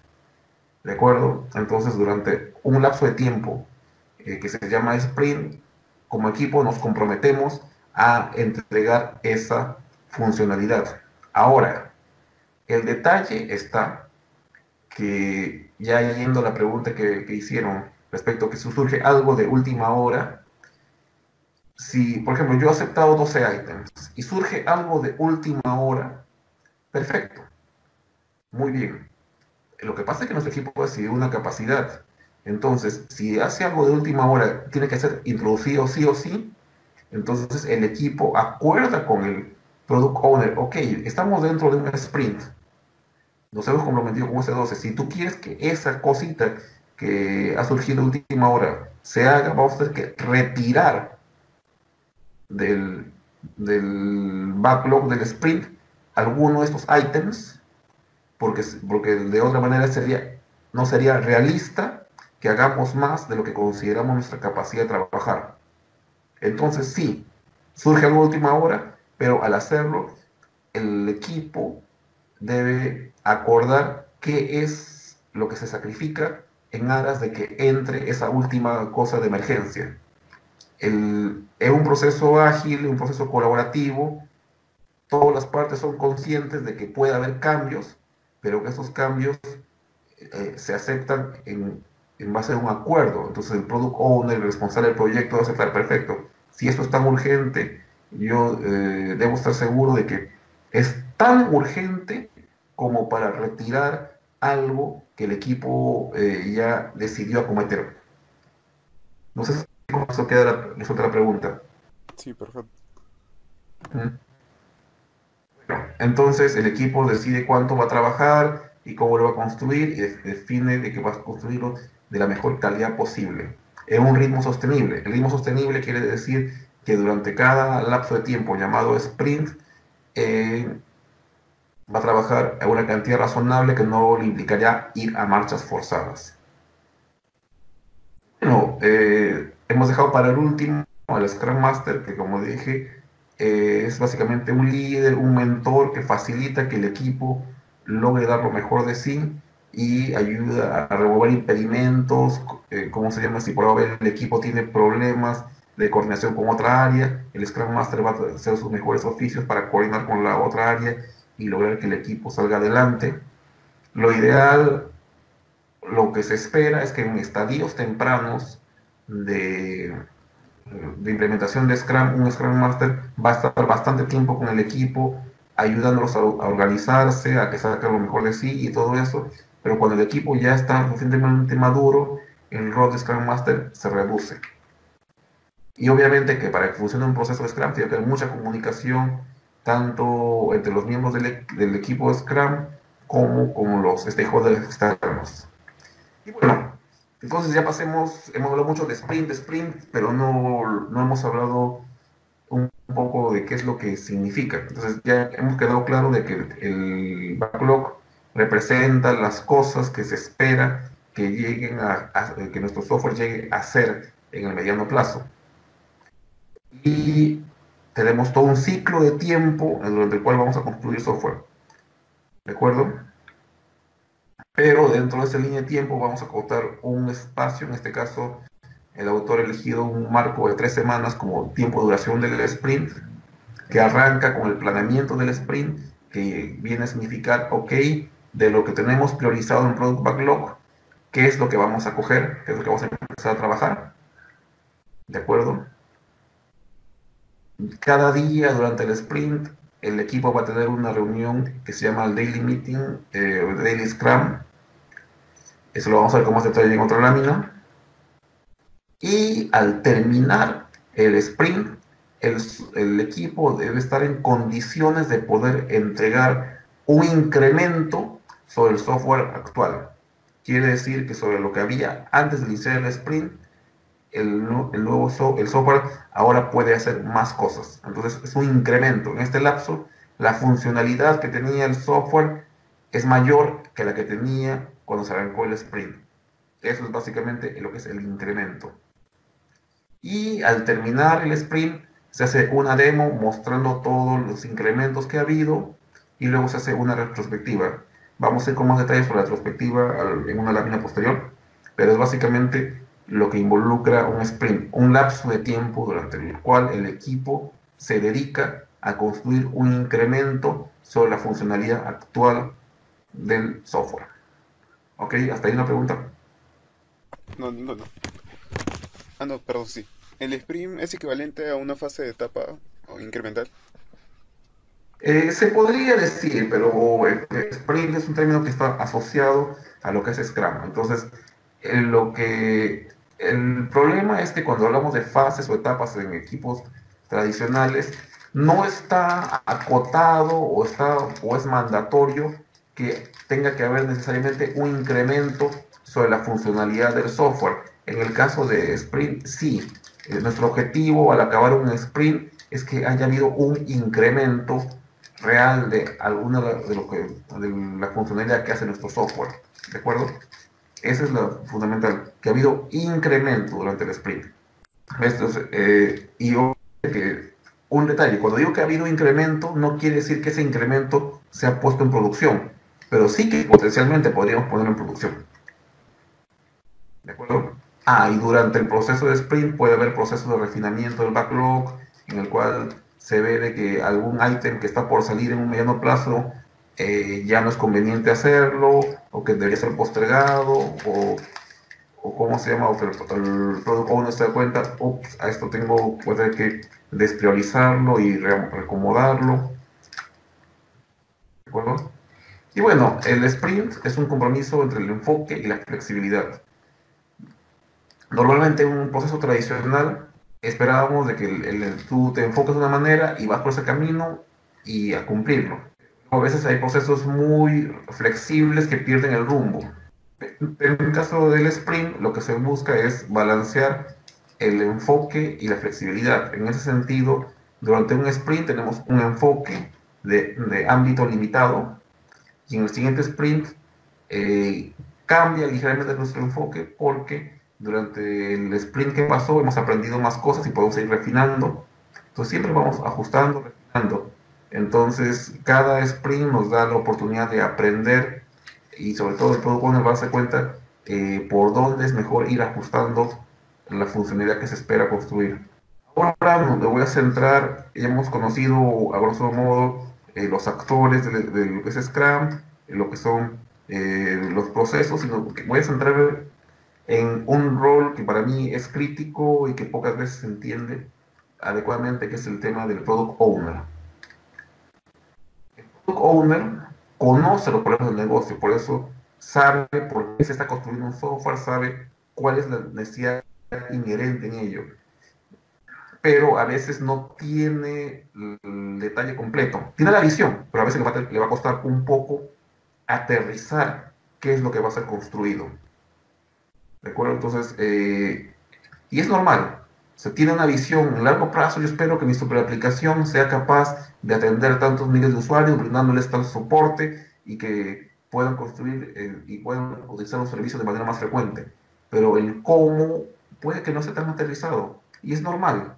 ¿De acuerdo? Entonces, durante un lapso de tiempo que se llama sprint, como equipo nos comprometemos a entregar esa funcionalidad. Ahora, el detalle está que ya yendo a la pregunta que hicieron respecto a que surge algo de última hora, si, por ejemplo, yo he aceptado 12 ítems y surge algo de última hora, perfecto, muy bien. Lo que pasa es que nuestro equipo decidió una capacidad. Entonces, si hace algo de última hora, tiene que ser introducido sí o sí. Entonces, el equipo acuerda con el product owner, ok, estamos dentro de un sprint, nos hemos comprometido con ese 12. Si tú quieres que esa cosita que ha surgido de última hora se haga, vamos a tener que retirar del, del backlog del sprint alguno de estos ítems porque de otra manera no sería realista que hagamos más de lo que consideramos nuestra capacidad de trabajar. Entonces sí, surge algo de última hora, pero al hacerlo, el equipo debe acordar qué es lo que se sacrifica en aras de que entre esa última cosa de emergencia. Es un proceso ágil, un proceso colaborativo, todas las partes son conscientes de que puede haber cambios, pero que esos cambios se aceptan en base a un acuerdo. Entonces el product owner, el responsable del proyecto, va a aceptar, perfecto. Si esto es tan urgente, yo debo estar seguro de que es tan urgente como para retirar algo que el equipo ya decidió acometer. No sé si con eso queda resuelta la pregunta. Sí, perfecto. ¿Mm? Entonces el equipo decide cuánto va a trabajar y cómo lo va a construir y define de que va a construirlo de la mejor calidad posible, en un ritmo sostenible. El ritmo sostenible quiere decir que durante cada lapso de tiempo llamado sprint eh, va a trabajar a una cantidad razonable que no le implicaría ir a marchas forzadas. Bueno, hemos dejado para el último al Scrum Master, que como dije, es básicamente un líder, un mentor que facilita que el equipo logre dar lo mejor de sí y ayuda a remover impedimentos, ¿cómo se llama? Si por haber el equipo tiene problemas de coordinación con otra área, el Scrum Master va a hacer sus mejores oficios para coordinar con la otra área y lograr que el equipo salga adelante. Lo ideal, lo que se espera es que en estadios tempranos de, de implementación de Scrum, un Scrum Master va a estar bastante tiempo con el equipo, ayudándolos a organizarse, a que saquen lo mejor de sí y todo eso, pero cuando el equipo ya está suficientemente maduro, el rol de Scrum Master se reduce. Y obviamente que para que funcione un proceso de Scrum tiene que haber mucha comunicación, tanto entre los miembros del equipo de Scrum como con los stakeholders externos. Y bueno, entonces ya hemos hablado mucho de sprint, pero no hemos hablado un poco de qué es lo que significa. Entonces ya hemos quedado claro de que el backlog representa las cosas que se espera que lleguen que nuestro software llegue a hacer en el mediano plazo. Y tenemos todo un ciclo de tiempo durante el cual vamos a construir software. ¿De acuerdo? Pero dentro de esa línea de tiempo vamos a acotar un espacio, en este caso el autor ha elegido un marco de 3 semanas como tiempo de duración del sprint, que arranca con el planeamiento del sprint, que viene a significar, ok, de lo que tenemos priorizado en Product Backlog, qué es lo que vamos a coger, qué es lo que vamos a empezar a trabajar, ¿de acuerdo? Cada día durante el sprint, el equipo va a tener una reunión que se llama el Daily Meeting, o Daily Scrum. Eso lo vamos a ver con más detalle en otra lámina. Y al terminar el sprint, el equipo debe estar en condiciones de poder entregar un incremento sobre el software actual. Quiere decir que sobre lo que había antes de iniciar el sprint, el software ahora puede hacer más cosas. Entonces es un incremento. En este lapso, la funcionalidad que tenía el software es mayor que la que tenía cuando se arrancó el sprint. Eso es básicamente lo que es el incremento. Y al terminar el sprint se hace una demo mostrando todos los incrementos que ha habido y luego se hace una retrospectiva. Vamos a ir con más detalles sobre la retrospectiva en una lámina posterior, pero es básicamente lo que involucra un sprint, un lapso de tiempo durante el cual el equipo se dedica a construir un incremento sobre la funcionalidad actual del software. ¿Ok? ¿Hasta ahí una pregunta? No, ninguno. Ah, no, perdón, sí. ¿El sprint es equivalente a una fase de etapa o incremental? Se podría decir, pero sprint es un término que está asociado a lo que es Scrum. Entonces, el problema es que cuando hablamos de fases o etapas en equipos tradicionales, no está acotado o es mandatorio que tenga que haber necesariamente un incremento sobre la funcionalidad del software. En el caso de sprint, sí. Nuestro objetivo al acabar un sprint es que haya habido un incremento real de alguna de la funcionalidad que hace nuestro software. ¿De acuerdo? Esa es la fundamental, que ha habido incremento durante el sprint. Entonces, y que un detalle, cuando digo que ha habido incremento, no quiere decir que ese incremento se ha puesto en producción, pero sí que potencialmente podríamos ponerlo en producción. ¿De acuerdo? Ah, y durante el proceso de sprint puede haber procesos de refinamiento del backlog, en el cual se ve de que algún ítem que está por salir en un mediano plazo ya no es conveniente hacerlo, o que debería ser postergado, o cómo se llama, o que el product owner se da cuenta, ups, a esto puede que despriorizarlo y reacomodarlo. ¿De acuerdo? Y bueno, el sprint es un compromiso entre el enfoque y la flexibilidad. Normalmente en un proceso tradicional esperábamos de que tú te enfoques de una manera y vas por ese camino y a cumplirlo. A veces hay procesos muy flexibles que pierden el rumbo. En el caso del sprint, lo que se busca es balancear el enfoque y la flexibilidad. En ese sentido, durante un sprint tenemos un enfoque de ámbito limitado y en el siguiente sprint eh, cambia ligeramente nuestro enfoque porque durante el sprint que pasó hemos aprendido más cosas y podemos ir refinando. Entonces siempre vamos ajustando, refinando. Entonces cada sprint nos da la oportunidad de aprender y sobre todo el product owner va a darse cuenta por dónde es mejor ir ajustando la funcionalidad que se espera construir. Ahora me voy a centrar, ya hemos conocido a grosso modo los actores de lo que es Scrum, lo que son los procesos, sino que voy a centrar en un rol que para mí es crítico y que pocas veces se entiende adecuadamente, que es el tema del Product Owner. El Product Owner conoce los problemas del negocio, por eso sabe por qué se está construyendo un software, sabe cuál es la necesidad inherente en ello, pero a veces no tiene el detalle completo. Tiene la visión, pero a veces le va a costar un poco aterrizar qué es lo que va a ser construido. ¿De acuerdo? Entonces, y es normal. se tiene una visión a largo plazo. Yo espero que mi superaplicación sea capaz de atender tantos miles de usuarios, brindándoles tal soporte y que puedan construir y puedan utilizar los servicios de manera más frecuente. Pero el cómo puede que no esté tan aterrizado y es normal.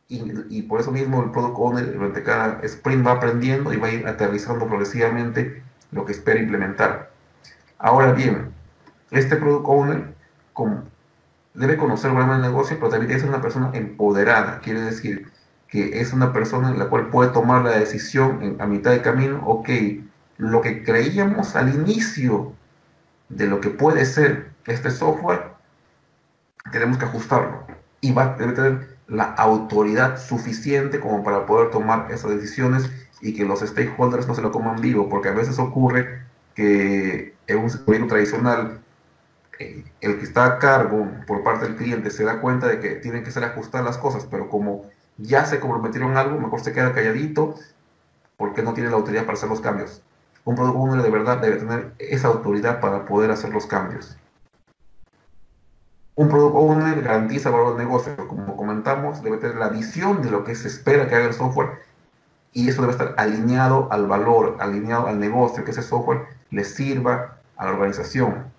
Y por eso mismo el Product Owner durante cada sprint va aprendiendo y va a ir aterrizando progresivamente lo que espera implementar. Ahora bien, este Product Owner debe conocer realmente el negocio, pero también es una persona empoderada. Quiere decir que es una persona en la cual puede tomar la decisión a mitad de camino. Ok, lo que creíamos al inicio de lo que puede ser este software, tenemos que ajustarlo. Y debe tener la autoridad suficiente como para poder tomar esas decisiones y que los stakeholders no se lo coman vivo, porque a veces ocurre que en un gobierno tradicional el que está a cargo por parte del cliente se da cuenta de que tienen que ser ajustadas las cosas, pero como ya se comprometieron algo, mejor se queda calladito porque no tiene la autoridad para hacer los cambios. Un product owner de verdad debe tener esa autoridad para poder hacer los cambios. Un product owner garantiza valor del negocio, como comentamos, debe tener la visión de lo que se espera que haga el software y eso debe estar alineado al valor, alineado al negocio, que ese software le sirva a la organización.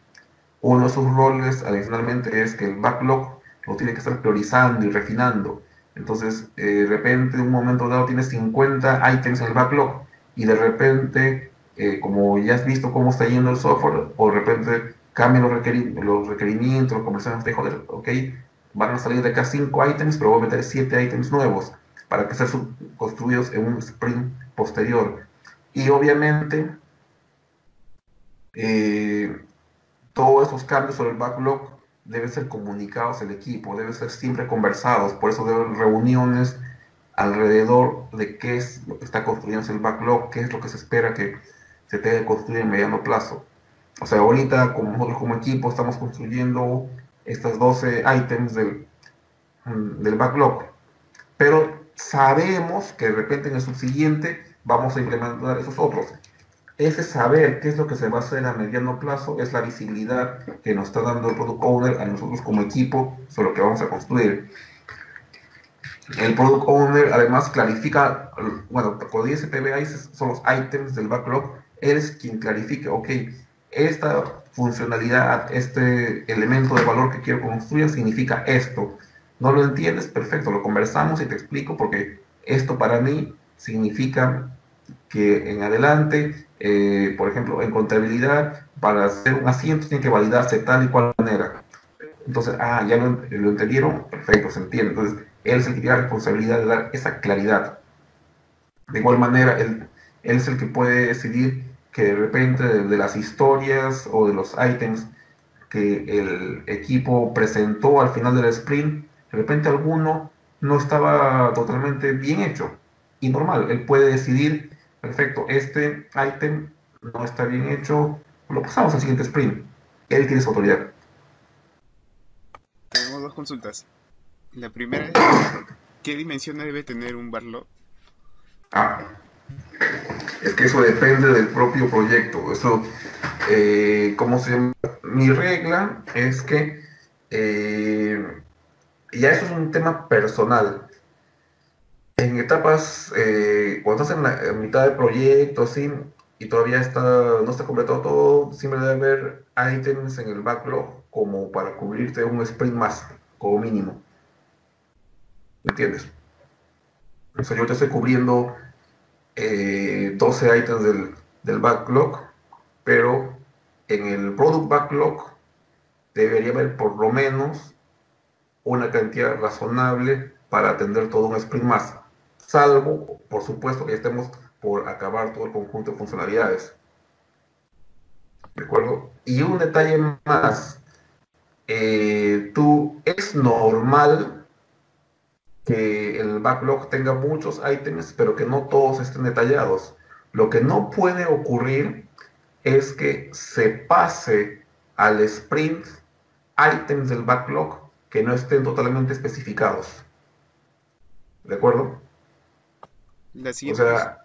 Uno de sus roles adicionalmente es que el backlog lo tiene que estar priorizando y refinando. Entonces, de repente, en un momento dado tienes 50 ítems en el backlog y de repente, como ya has visto cómo está yendo el software, o de repente cambian los requerimientos, los conversaciones de joder, ok, van a salir de acá 5 ítems, pero voy a meter 7 ítems nuevos para que sean construidos en un sprint posterior. Y obviamente, eh, todos esos cambios sobre el backlog deben ser comunicados al equipo, deben ser siempre conversados, por eso deben haber reuniones alrededor de qué es lo que está construyendo el backlog, qué es lo que se espera que se tenga que construir en mediano plazo. O sea, ahorita como nosotros como equipo estamos construyendo estas 12 ítems del backlog, pero sabemos que de repente en el subsiguiente vamos a implementar esos otros. Ese saber qué es lo que se va a hacer a mediano plazo es la visibilidad que nos está dando el Product Owner a nosotros como equipo sobre lo que vamos a construir. El Product Owner además clarifica, bueno, cuando dice PBI son los items del backlog, él es quien clarifica, ok, esta funcionalidad, este elemento de valor que quiero construir significa esto. ¿No lo entiendes? Perfecto, lo conversamos y te explico porque esto para mí significa que en adelante, por ejemplo, en contabilidad, para hacer un asiento tiene que validarse tal y cual manera. Entonces, ya lo entendieron, perfecto, se entiende. Entonces, él es el que tiene la responsabilidad de dar esa claridad. De igual manera, él es el que puede decidir que de repente de las historias o de los ítems que el equipo presentó al final del sprint, de repente alguno no estaba totalmente bien hecho. Y normal, él puede decidir, perfecto, este ítem no está bien hecho, lo pasamos al siguiente sprint. Él tiene su autoridad. Tenemos dos consultas. La primera es, ¿qué dimensiones debe tener un backlog? Ah, es que eso depende del propio proyecto. Eso, ¿cómo se llama? Mi regla es que ya eso es un tema personal. En etapas, cuando estás en mitad de proyecto, así, y todavía no está completado todo, siempre debe haber ítems en el backlog como para cubrirte un sprint más, como mínimo. ¿Me entiendes? O sea, yo te estoy cubriendo 12 ítems del backlog, pero en el product backlog debería haber por lo menos una cantidad razonable para atender todo un sprint más, salvo, por supuesto, que estemos por acabar todo el conjunto de funcionalidades. ¿De acuerdo? Y un detalle más, es normal que el backlog tenga muchos ítems, pero que no todos estén detallados. Lo que no puede ocurrir es que se pase al sprint ítems del backlog que no estén totalmente especificados. ¿De acuerdo? La O siguiente, sea,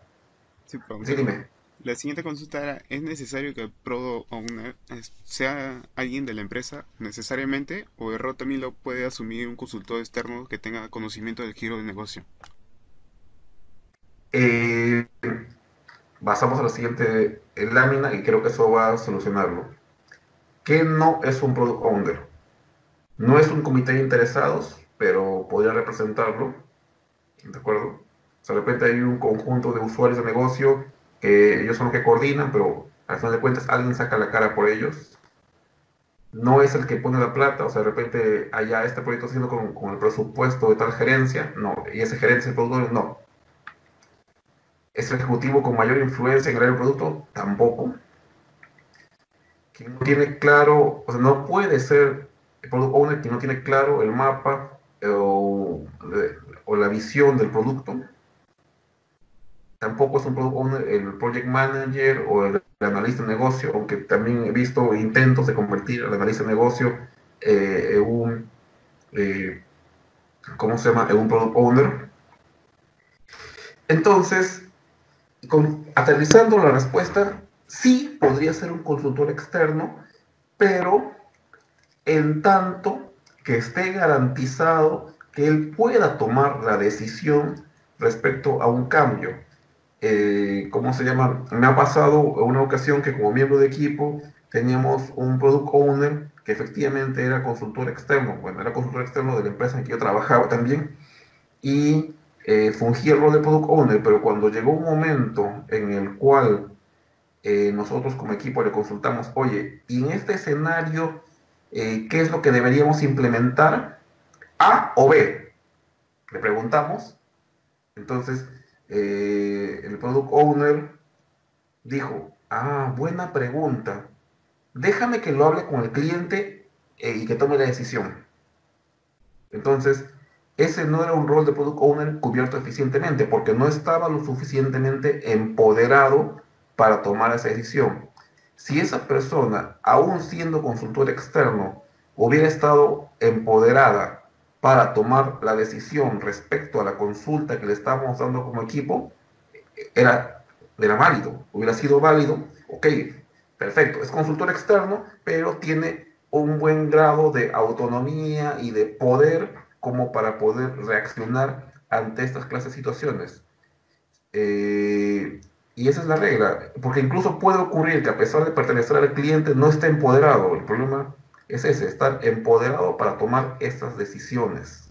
sí, perdón, sí, perdón. dime. La siguiente consulta era, ¿es necesario que el Product Owner sea alguien de la empresa necesariamente o el rol también lo puede asumir un consultor externo que tenga conocimiento del giro del negocio? Eh, Basamos a la siguiente lámina y creo que eso va a solucionarlo. ¿Qué no es un Product Owner? No es un comité de interesados, pero podría representarlo, ¿de acuerdo? O sea, de repente hay un conjunto de usuarios de negocio que ellos son los que coordinan, pero al final de cuentas alguien saca la cara por ellos. No es el que pone la plata, o sea, de repente allá este proyecto haciendo con el presupuesto de tal gerencia, no, y ese gerente, el productor, no. ¿Es el ejecutivo con mayor influencia en el producto? Tampoco. Quien no tiene claro, o sea, no puede ser el product owner quien no tiene claro el mapa o la visión del producto. Tampoco es un product owner el project manager o el analista de negocio, aunque también he visto intentos de convertir al analista de negocio en un, eh, ¿cómo se llama?, en un product owner. Entonces, aterrizando la respuesta, sí podría ser un consultor externo, pero en tanto que esté garantizado que él pueda tomar la decisión respecto a un cambio. ¿Cómo se llama? Me ha pasado una ocasión que como miembro de equipo teníamos un product owner que efectivamente era consultor externo, bueno, era consultor externo de la empresa en que yo trabajaba también, y fungía el rol de product owner, pero cuando llegó un momento en el cual nosotros como equipo le consultamos, oye, y en este escenario, ¿qué es lo que deberíamos implementar? ¿A o B? Le preguntamos. Entonces, el product owner dijo, ah, buena pregunta. Déjame que lo hable con el cliente y que tome la decisión. Entonces, ese no era un rol de product owner cubierto eficientemente porque no estaba lo suficientemente empoderado para tomar esa decisión. Si esa persona, aún siendo consultor externo, hubiera estado empoderada para tomar la decisión respecto a la consulta que le estábamos dando como equipo, era, era válido, hubiera sido válido, ok, perfecto, es consultor externo, pero tiene un buen grado de autonomía y de poder como para poder reaccionar ante estas clases de situaciones. Y esa es la regla, porque incluso puede ocurrir que a pesar de pertenecer al cliente no esté empoderado. El problema es ese, estar empoderado para tomar estas decisiones.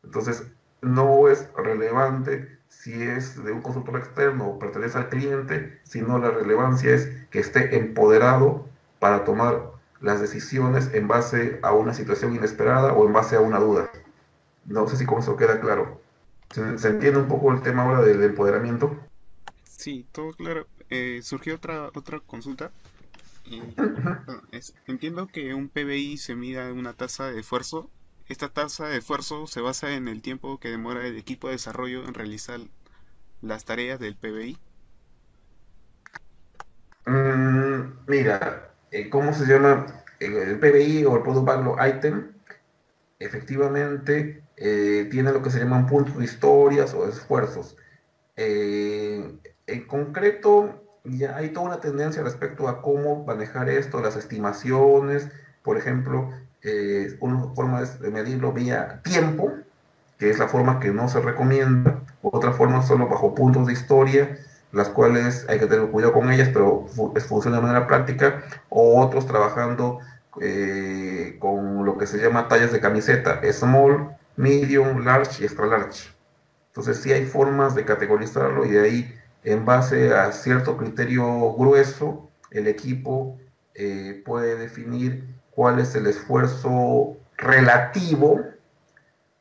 Entonces, no es relevante si es de un consultor externo o pertenece al cliente, sino la relevancia es que esté empoderado para tomar las decisiones en base a una situación inesperada o en base a una duda. No sé si con eso queda claro. ¿Se entiende un poco el tema ahora del empoderamiento? Sí, todo claro. Surgió otra consulta. Bueno, entiendo que un PBI se mida en una tasa de esfuerzo. Esta tasa de esfuerzo se basa en el tiempo que demora el equipo de desarrollo en realizar las tareas del PBI. Mira, ¿cómo se llama? El PBI o el Product Backlog Item efectivamente tiene lo que se llaman puntos de historias o esfuerzos. En concreto, ya hay toda una tendencia respecto a cómo manejar esto, las estimaciones, por ejemplo, una forma es de medirlo vía tiempo, que es la forma que no se recomienda, otra forma solo bajo puntos de historia, las cuales hay que tener cuidado con ellas, pero funciona de manera práctica, o otros trabajando con lo que se llama tallas de camiseta, small, medium, large y extra large. Entonces sí hay formas de categorizarlo y de ahí, en base a cierto criterio grueso, el equipo puede definir cuál es el esfuerzo relativo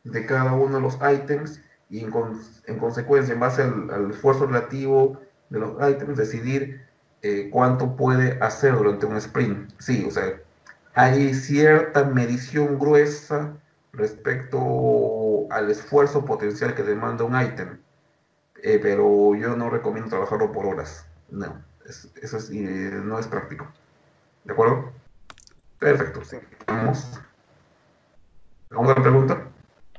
de cada uno de los ítems y en consecuencia, en base al esfuerzo relativo de los ítems, decidir cuánto puede hacer durante un sprint. Sí, o sea, hay cierta medición gruesa respecto al esfuerzo potencial que demanda un ítem, pero yo no recomiendo trabajarlo por horas. No, eso es, no es práctico. ¿De acuerdo? Perfecto. Sí. Vamos. ¿Alguna pregunta?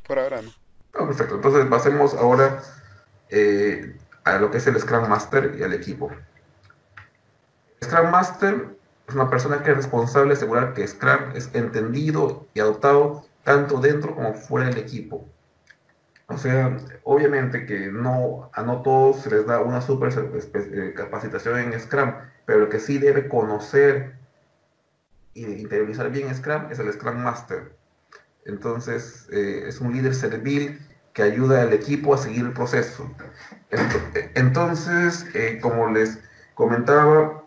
Por ahora no. Ah, perfecto. Entonces pasemos ahora a lo que es el Scrum Master y al equipo. Scrum Master es una persona que es responsable de asegurar que Scrum es entendido y adoptado tanto dentro como fuera del equipo. O sea, obviamente que no todos se les da una super capacitación en Scrum, pero el que sí debe conocer y interiorizar bien Scrum es el Scrum Master. Entonces, es un líder servil que ayuda al equipo a seguir el proceso. Entonces, como les comentaba,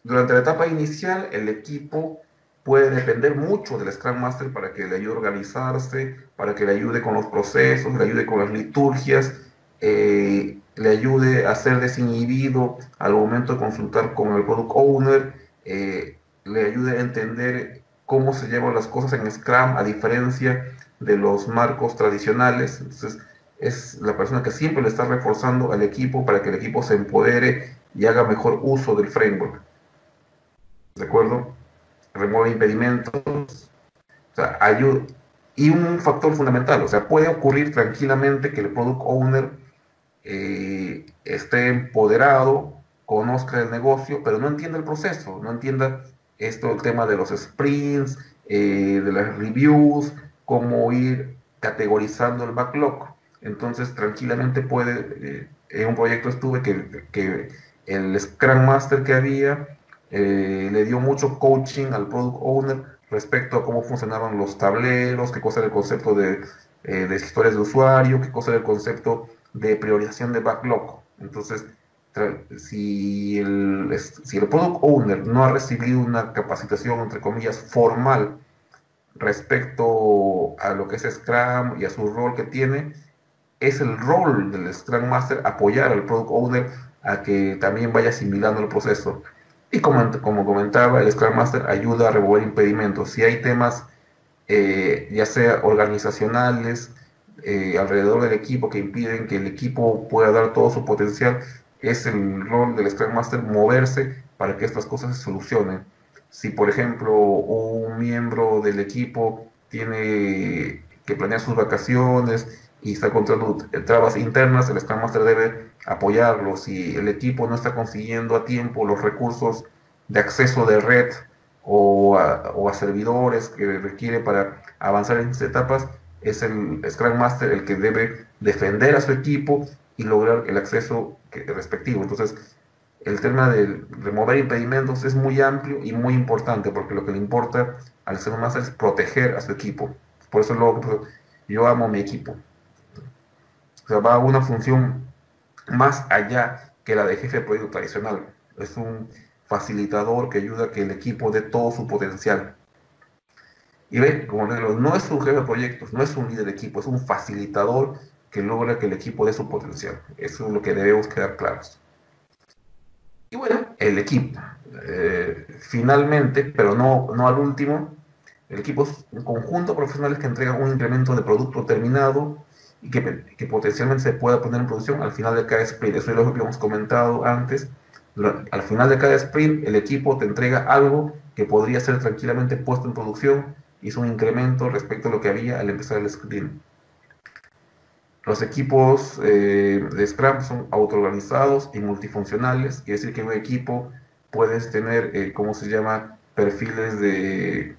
durante la etapa inicial, el equipo puede depender mucho del Scrum Master para que le ayude a organizarse, para que le ayude con los procesos, le ayude con las liturgias, le ayude a ser desinhibido al momento de consultar con el Product Owner, le ayude a entender cómo se llevan las cosas en Scrum a diferencia de los marcos tradicionales. Entonces, es la persona que siempre le está reforzando al equipo para que el equipo se empodere y haga mejor uso del framework. ¿De acuerdo? Remueve impedimentos, o sea, ayuda. Y un factor fundamental, o sea, puede ocurrir tranquilamente que el product owner esté empoderado, conozca el negocio, pero no entienda el proceso, no entienda esto, el tema de los sprints, de las reviews, cómo ir categorizando el backlog. Entonces, tranquilamente puede, en un proyecto estuve que el Scrum Master que había le dio mucho coaching al product owner respecto a cómo funcionaban los tableros, qué cosa era el concepto de historias de usuario, qué cosa era el concepto de priorización de backlog. Entonces, si el product owner no ha recibido una capacitación, entre comillas, formal respecto a lo que es Scrum y a su rol que tiene, es el rol del Scrum Master apoyar al Product Owner a que también vaya asimilando el proceso. Y como comentaba, el Scrum Master ayuda a remover impedimentos. Si hay temas, ya sea organizacionales, alrededor del equipo que impiden que el equipo pueda dar todo su potencial, es el rol del Scrum Master moverse para que estas cosas se solucionen. Si, por ejemplo, un miembro del equipo tiene que planear sus vacaciones y está encontrando trabas internas, el Scrum Master debe apoyarlo. Si el equipo no está consiguiendo a tiempo los recursos de acceso de red o a servidores que requiere para avanzar en estas etapas, es el Scrum Master el que debe defender a su equipo y lograr el acceso respectivo. Entonces, el tema de remover impedimentos es muy amplio y muy importante, porque lo que le importa al Scrum Master es proteger a su equipo. Por eso yo amo mi equipo. O sea, va a una función más allá que la de jefe de proyecto tradicional. Es un facilitador que ayuda a que el equipo dé todo su potencial. Y ve, como les digo, no es un jefe de proyectos, no es un líder de equipo, es un facilitador que logra que el equipo dé su potencial. Eso es lo que debemos quedar claros. Y bueno, el equipo. Finalmente, pero no al último, el equipo es un conjunto de profesionales que entregan un incremento de producto terminado y que potencialmente se pueda poner en producción al final de cada sprint. Eso es lo que hemos comentado antes. Al final de cada sprint, el equipo te entrega algo que podría ser tranquilamente puesto en producción y es un incremento respecto a lo que había al empezar el sprint. Los equipos de Scrum son autoorganizados y multifuncionales, quiere decir que en un equipo puedes tener, ¿cómo se llama?, perfiles de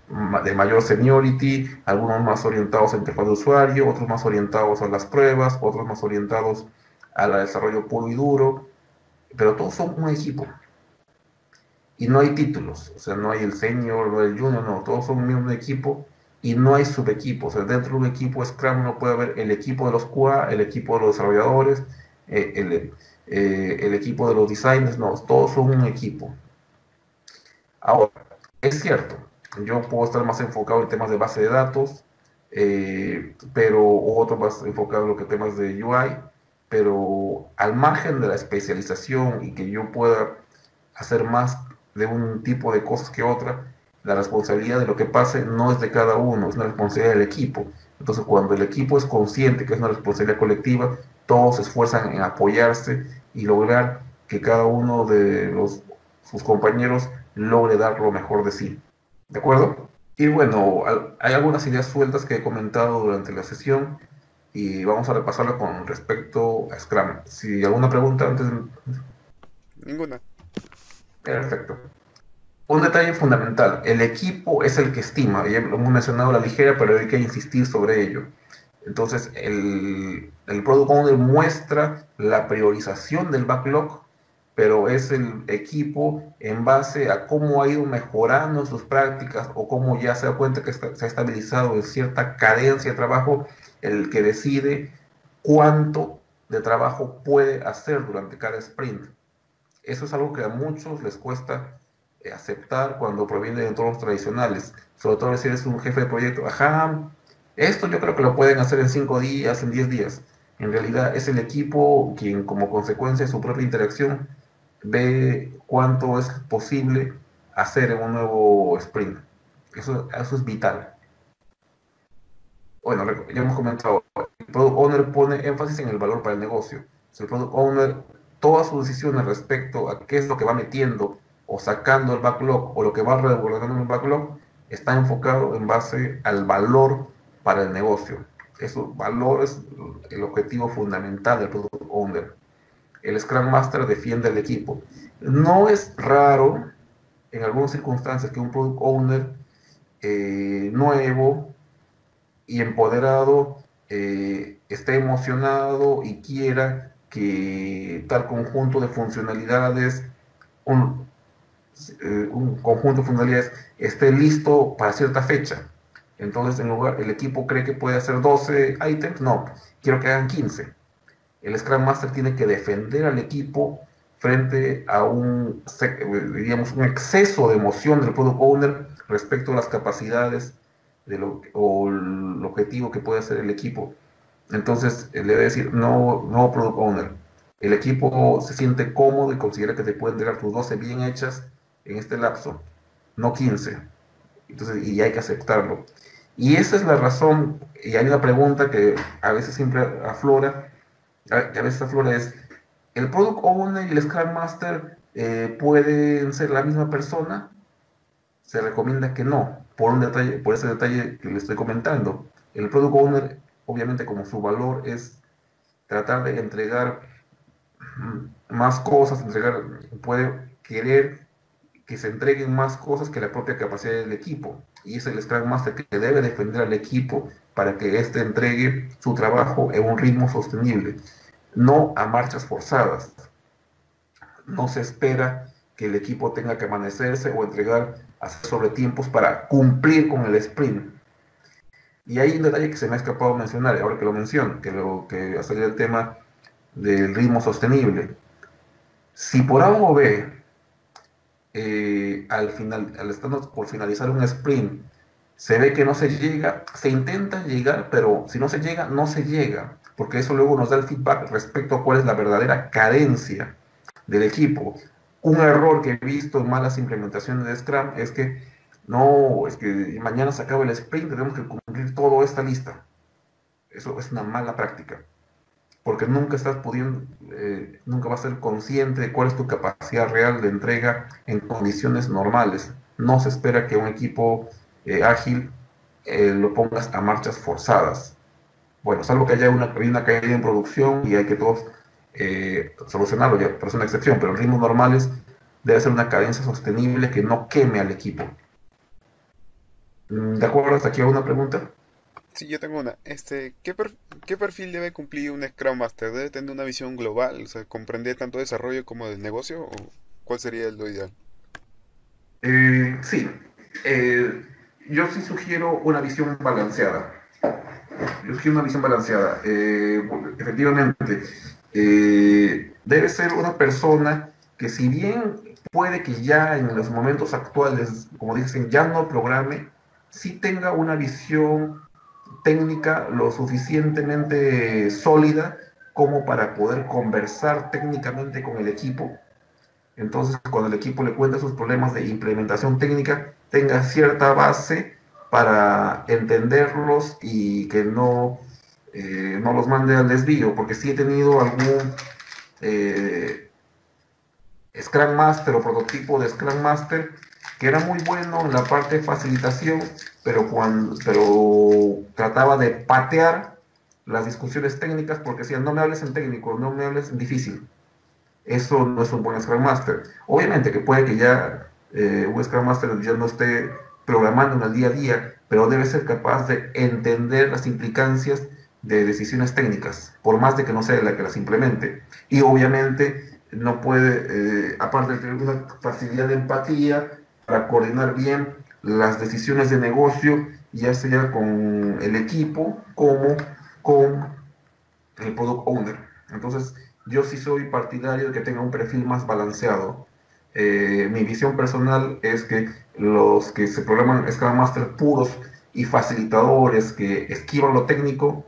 mayor seniority, algunos más orientados a interfaz de usuario, otros más orientados a las pruebas, otros más orientados al desarrollo puro y duro, pero todos son un equipo. Y no hay títulos, o sea, no hay el senior, no hay el junior, no, todos son un mismo equipo y no hay subequipos. O sea, dentro de un equipo Scrum no puede haber el equipo de los QA, el equipo de los desarrolladores, el equipo de los designers, no, todos son un equipo. Ahora, es cierto, yo puedo estar más enfocado en temas de base de datos, pero otro más enfocado en lo que temas de UI, pero al margen de la especialización y que yo pueda hacer más de un tipo de cosas que otra, la responsabilidad de lo que pase no es de cada uno, es una responsabilidad del equipo. Entonces, cuando el equipo es consciente que es una responsabilidad colectiva, todos se esfuerzan en apoyarse y lograr que cada uno de sus compañeros logre dar lo mejor de sí. ¿De acuerdo? Y bueno, hay algunas ideas sueltas que he comentado durante la sesión y vamos a repasarla con respecto a Scrum. Si alguna pregunta antes. Ninguna. Perfecto. Un detalle fundamental, el equipo es el que estima, ya lo hemos mencionado a la ligera, pero hay que insistir sobre ello. Entonces, el Product Owner muestra la priorización del backlog, pero es el equipo en base a cómo ha ido mejorando sus prácticas o cómo ya se da cuenta que se ha estabilizado en cierta cadencia de trabajo, el que decide cuánto de trabajo puede hacer durante cada sprint. Eso es algo que a muchos les cuesta aceptar cuando proviene de entornos tradicionales. Sobre todo si eres un jefe de proyecto, ajá, esto yo creo que lo pueden hacer en 5 días, en 10 días. En realidad es el equipo quien, como consecuencia de su propia interacción, ve cuánto es posible hacer en un nuevo sprint. Eso es vital. Bueno, ya hemos comentado, el Product Owner pone énfasis en el valor para el negocio. Si el Product Owner, todas sus decisiones respecto a qué es lo que va metiendo o sacando el backlog o lo que va reordenando en el backlog, está enfocado en base al valor para el negocio. Eso, valor es el objetivo fundamental del Product Owner. El Scrum Master defiende el equipo. No es raro, en algunas circunstancias, que un Product Owner nuevo y empoderado esté emocionado y quiera que tal conjunto de funcionalidades, un, un conjunto de funcionalidades esté listo para cierta fecha. Entonces, en lugar, el equipo cree que puede hacer 12 ítems, no, quiero que hagan 15. El Scrum Master tiene que defender al equipo frente a diríamos, un exceso de emoción del Product Owner respecto a las capacidades o el objetivo que puede hacer el equipo. Entonces, le debe decir, no, no Product Owner. El equipo se siente cómodo y considera que te pueden entregar tus 12 bien hechas en este lapso, no 15. Entonces, y hay que aceptarlo. Y esa es la razón, y hay una pregunta que a veces siempre aflora, que a veces aflora es, ¿el Product Owner y el Scrum Master pueden ser la misma persona? Se recomienda que no, por un detalle, por ese detalle que le estoy comentando. El Product Owner, obviamente, como su valor es tratar de entregar más cosas, puede querer que se entreguen más cosas que la propia capacidad del equipo. Y es el Scrum Master que debe defender al equipo para que éste entregue su trabajo en un ritmo sostenible, no a marchas forzadas. No se espera que el equipo tenga que amanecerse o entregar sobre tiempos para cumplir con el sprint. Y hay un detalle que se me ha escapado mencionar, ahora que lo menciono, que ha salido el tema del ritmo sostenible. Si por A o B, al estar por finalizar un sprint, se ve que no se llega, se intenta llegar, pero si no se llega, no se llega, porque eso luego nos da el feedback respecto a cuál es la verdadera carencia del equipo. Un error que he visto en malas implementaciones de Scrum es que no, es que mañana se acaba el sprint, tenemos que cumplir toda esta lista. Eso es una mala práctica, porque nunca estás pudiendo, nunca vas a ser consciente de cuál es tu capacidad real de entrega en condiciones normales. No se espera que un equipo ágil lo pongas a marchas forzadas. Bueno, salvo que haya una caída en producción y hay que todos solucionarlo, ya, pero es una excepción, pero en ritmos normales debe ser una cadencia sostenible que no queme al equipo. ¿De acuerdo? ¿Hasta aquí alguna pregunta? Sí, yo tengo una. ¿Qué perfil debe cumplir un Scrum Master? ¿Debe tener una visión global? O sea, ¿comprender tanto desarrollo como del negocio? ¿O cuál sería lo ideal? Sí, eh, yo sí sugiero una visión balanceada. Yo sugiero una visión balanceada. Efectivamente, debe ser una persona que si bien puede que ya en los momentos actuales, como dicen, ya no programe, sí tenga una visión técnica lo suficientemente sólida como para poder conversar técnicamente con el equipo. Entonces, cuando el equipo le cuenta sus problemas de implementación técnica, tenga cierta base para entenderlos y que no los mande al desvío, porque sí he tenido algún eh, Scrum Master o prototipo de Scrum Master que era muy bueno en la parte de facilitación, pero trataba de patear las discusiones técnicas porque decían, no me hables en técnico, no me hables en difícil. eso no es un buen Scrum Master. Obviamente que puede que ya un Scrum Master ya no esté programando en el día a día, pero debe ser capaz de entender las implicancias de decisiones técnicas, por más de que no sea la que las implemente. Y obviamente no puede, aparte de tener una facilidad de empatía, para coordinar bien las decisiones de negocio, ya sea con el equipo como con el product owner. Entonces, yo sí soy partidario de que tenga un perfil más balanceado. Mi visión personal es que los que se programan Scrum Master puros y facilitadores que esquivan lo técnico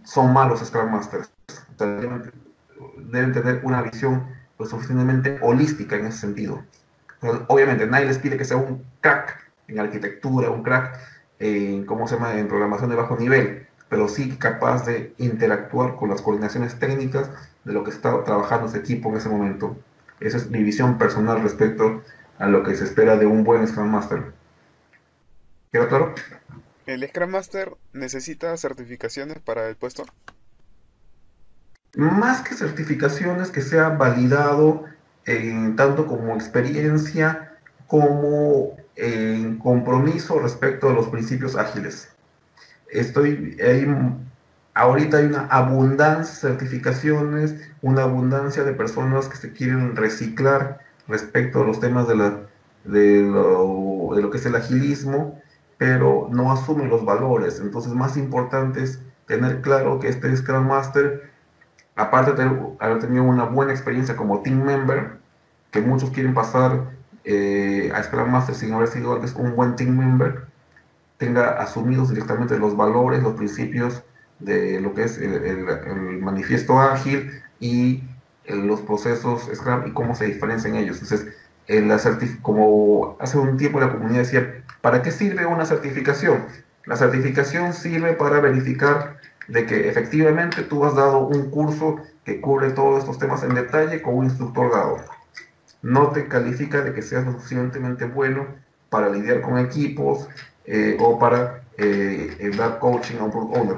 son malos Scrum Masters. Deben tener una visión lo suficientemente holística en ese sentido. Obviamente, nadie les pide que sea un crack en arquitectura, un crack en, ¿cómo se llama?, en programación de bajo nivel, pero sí capaz de interactuar con las coordinaciones técnicas de lo que está trabajando ese equipo en ese momento. Esa es mi visión personal respecto a lo que se espera de un buen Scrum Master. ¿Queda claro? ¿El Scrum Master necesita certificaciones para el puesto? Más que certificaciones, que sea validado tanto como experiencia como en compromiso respecto a los principios ágiles. Ahorita hay una abundancia de certificaciones, una abundancia de personas que se quieren reciclar respecto a los temas de lo que es el agilismo, pero no asumen los valores. Entonces, más importante es tener claro que este Scrum Master, aparte de haber tenido una buena experiencia como team member, que muchos quieren pasar a Scrum Master sin haber sido antes un buen team member, tenga asumidos directamente los valores, los principios de lo que es el manifiesto ágil y los procesos Scrum y cómo se diferencian ellos. Entonces, como hace un tiempo la comunidad decía, ¿para qué sirve una certificación? La certificación sirve para verificar de que efectivamente tú has dado un curso que cubre todos estos temas en detalle con un instructor dado. No te califica de que seas lo suficientemente bueno para lidiar con equipos o para dar coaching a un product owner.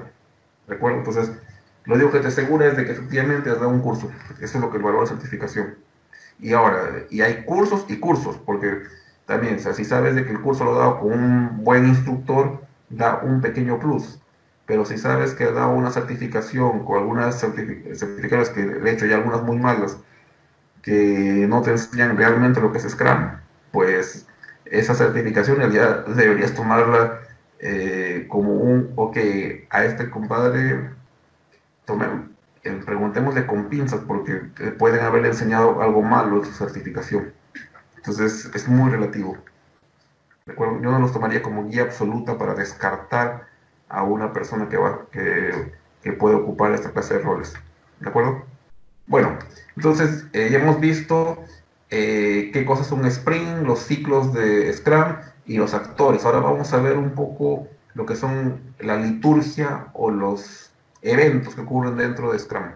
¿De acuerdo? Entonces, lo único que te asegura es de que efectivamente has dado un curso. Eso es lo que valora la certificación. Y ahora, y hay cursos y cursos, porque también, o sea, si sabes de que el curso lo ha dado con un buen instructor, da un pequeño plus. Pero si sabes que ha dado una certificación con algunas certificaciones que de hecho hay algunas muy malas, que no te enseñan realmente lo que es Scrum, pues esa certificación ya deberías tomarla como un, ok, a este compadre, preguntémosle con pinzas porque pueden haberle enseñado algo malo en su certificación. Entonces es muy relativo. ¿De acuerdo? Yo no los tomaría como guía absoluta para descartar a una persona que puede ocupar esta clase de roles. ¿De acuerdo? Bueno, entonces ya hemos visto qué cosas son Sprint, los ciclos de Scrum y los actores. Ahora vamos a ver un poco lo que son la liturgia o los eventos que ocurren dentro de Scrum.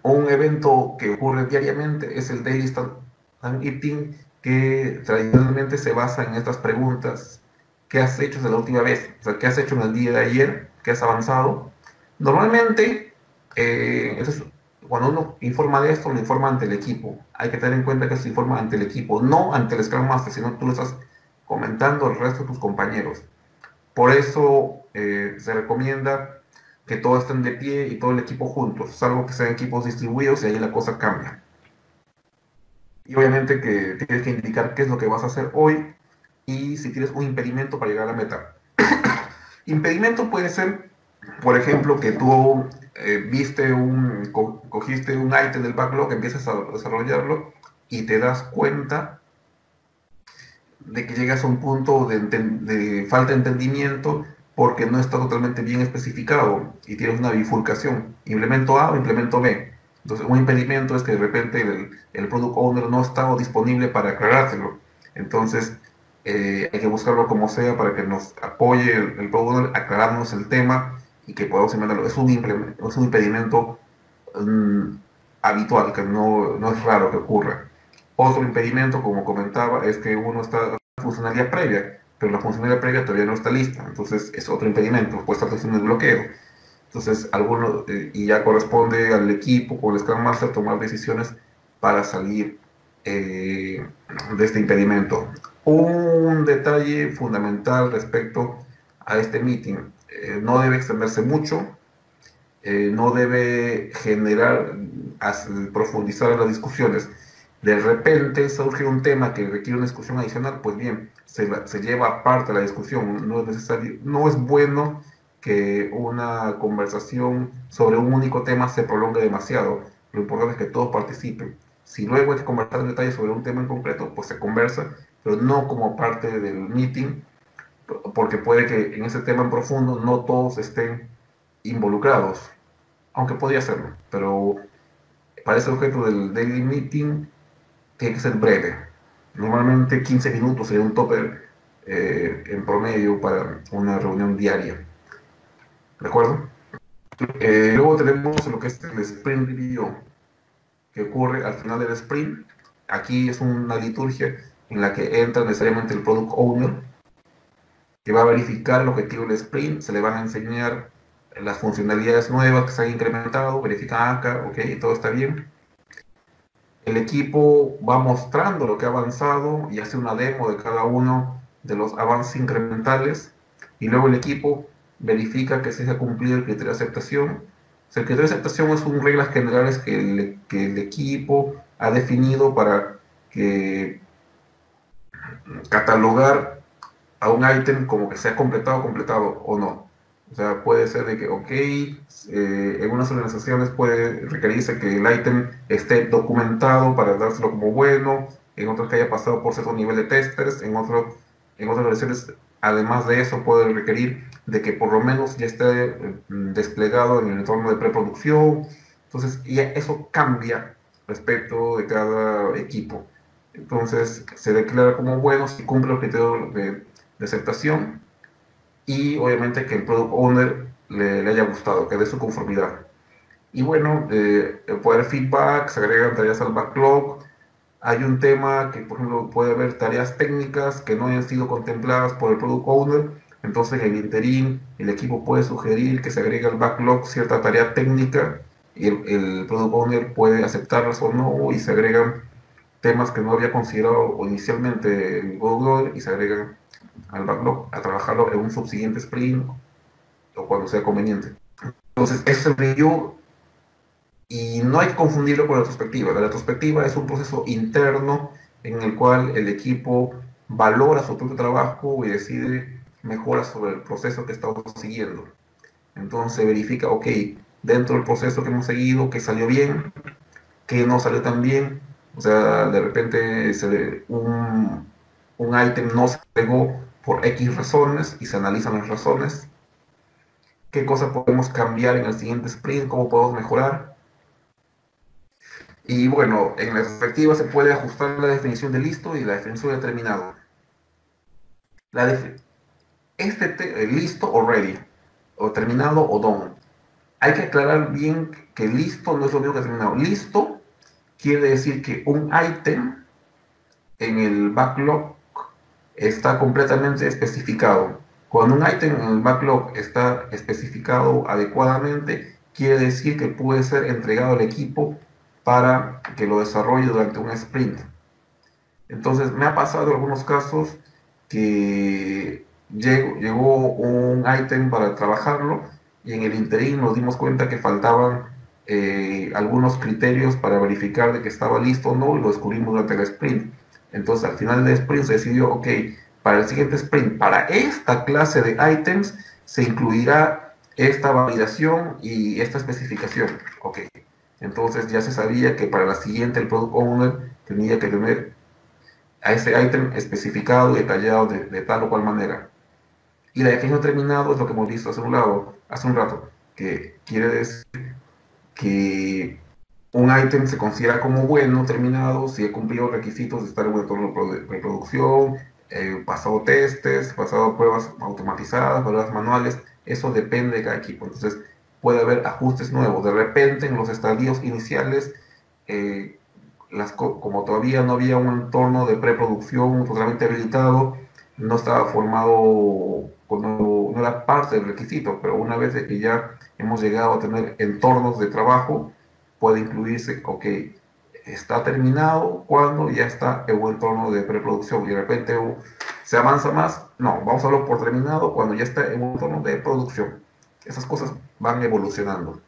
Un evento que ocurre diariamente es el Daily Stand Eating, que tradicionalmente se basa en estas preguntas: ¿qué has hecho desde la última vez? O sea, ¿qué has hecho en el día de ayer? ¿Qué has avanzado? Normalmente, entonces, cuando uno informa de esto, lo informa ante el equipo. Hay que tener en cuenta que se informa ante el equipo, no ante el Scrum Master, sino tú lo estás comentando al resto de tus compañeros. Por eso se recomienda que todos estén de pie y todo el equipo juntos, salvo que sean equipos distribuidos y ahí la cosa cambia. Y obviamente que tienes que indicar qué es lo que vas a hacer hoy y si tienes un impedimento para llegar a la meta. Impedimento puede ser, por ejemplo, que tú cogiste un ítem del backlog, empiezas a desarrollarlo y te das cuenta de que llegas a un punto de falta de entendimiento porque no está totalmente bien especificado y tienes una bifurcación, implemento A o implemento B. Entonces, un impedimento es que de repente el product owner no está disponible para aclarárselo. Entonces, hay que buscarlo como sea para que nos apoye el product owner, aclararnos el tema y que podamos implementarlo. Es un impedimento habitual, que no es raro que ocurra. Otro impedimento, como comentaba, es que uno está en la funcionalidad previa, pero la funcionalidad previa todavía no está lista, entonces es otro impedimento, puede estar haciendo el bloqueo. Entonces, y ya corresponde al equipo, con el Scrum Master, tomar decisiones para salir de este impedimento. Un detalle fundamental respecto a este meeting: no debe extenderse mucho, no debe profundizar en las discusiones. De repente surge un tema que requiere una discusión adicional, pues bien, se lleva aparte la discusión. No es necesario, no es bueno que una conversación sobre un único tema se prolongue demasiado. Lo importante es que todos participen. Si luego hay que conversar en detalle sobre un tema en concreto, pues se conversa, pero no como parte del meeting, porque puede que en ese tema en profundo no todos estén involucrados, aunque podría hacerlo, pero para ese objeto del daily meeting tiene que ser breve. Normalmente 15 minutos sería un tope en promedio para una reunión diaria. ¿De acuerdo? Luego tenemos lo que es el sprint review, que ocurre al final del sprint. Aquí es una liturgia en la que entra necesariamente el product owner, que va a verificar el objetivo del sprint, se le van a enseñar las funcionalidades nuevas que se han incrementado, verifican acá, ok, todo está bien. El equipo va mostrando lo que ha avanzado y hace una demo de cada uno de los avances incrementales, y luego el equipo verifica que se haya cumplido el criterio de aceptación. O sea, el criterio de aceptación es un reglas generales que el equipo ha definido para que catalogar a un ítem como que sea completado o no. O sea, puede ser de que, ok, en unas organizaciones puede requerirse que el ítem esté documentado para dárselo como bueno, en otras que haya pasado por cierto nivel de testers, en otras versiones, además de eso, puede requerir de que por lo menos ya esté desplegado en el entorno de preproducción. Entonces, ya eso cambia respecto de cada equipo. Entonces, se declara como bueno si cumple el criterio de aceptación, y obviamente que el product owner le haya gustado, que dé su conformidad. Y bueno, puede haber feedback, se agregan tareas al backlog. Hay un tema que, por ejemplo, puede haber tareas técnicas que no hayan sido contempladas por el product owner. Entonces, en el interín, el equipo puede sugerir que se agregue al backlog cierta tarea técnica, y el product owner puede aceptarlas o no, y se agregan temas que no había considerado inicialmente el product owner y se agregan al backlog a trabajarlo en un subsiguiente sprint o cuando sea conveniente. Entonces, es el review, y no hay que confundirlo con la retrospectiva. La retrospectiva es un proceso interno en el cual el equipo valora su propio trabajo y decide mejoras sobre el proceso que estamos siguiendo. Entonces verifica, ok, dentro del proceso que hemos seguido, que salió bien, que no salió tan bien. O sea, de repente un ítem no se pegó por X razones y se analizan las razones. ¿Qué cosas podemos cambiar en el siguiente sprint? ¿Cómo podemos mejorar? Y bueno, en la perspectiva se puede ajustar la definición de listo y la definición de terminado. La def listo o ready, o terminado o done. Hay que aclarar bien que listo no es lo mismo que terminado. Listo quiere decir que un ítem en el backlog está completamente especificado. Cuando un ítem en el backlog está especificado adecuadamente, quiere decir que puede ser entregado al equipo para que lo desarrolle durante un sprint. Entonces, me ha pasado en algunos casos que llegó un ítem para trabajarlo, y en el interín nos dimos cuenta que faltaban algunos criterios para verificar de que estaba listo o no, y lo descubrimos durante el sprint. Entonces, al final del sprint se decidió, ok, para el siguiente sprint, para esta clase de ítems, se incluirá esta validación y esta especificación. Ok, entonces ya se sabía que para la siguiente el product owner tenía que tener a ese ítem especificado y detallado de tal o cual manera. Y la definición terminado es lo que hemos visto hace un rato, que quiere decir que un ítem se considera como bueno, terminado, si ha cumplido requisitos de estar en un entorno de producción, pasado testes, pasado pruebas automatizadas, pruebas manuales. Eso depende de cada equipo. Entonces, puede haber ajustes nuevos. De repente, en los estadios iniciales, como todavía no había un entorno de preproducción totalmente habilitado, no estaba formado, no era parte del requisito, pero una vez de que ya hemos llegado a tener entornos de trabajo, puede incluirse, ok, está terminado cuando ya está en un entorno de preproducción y de repente se avanza más, no, vamos a darlo por terminado cuando ya está en un entorno de producción. Esas cosas van evolucionando.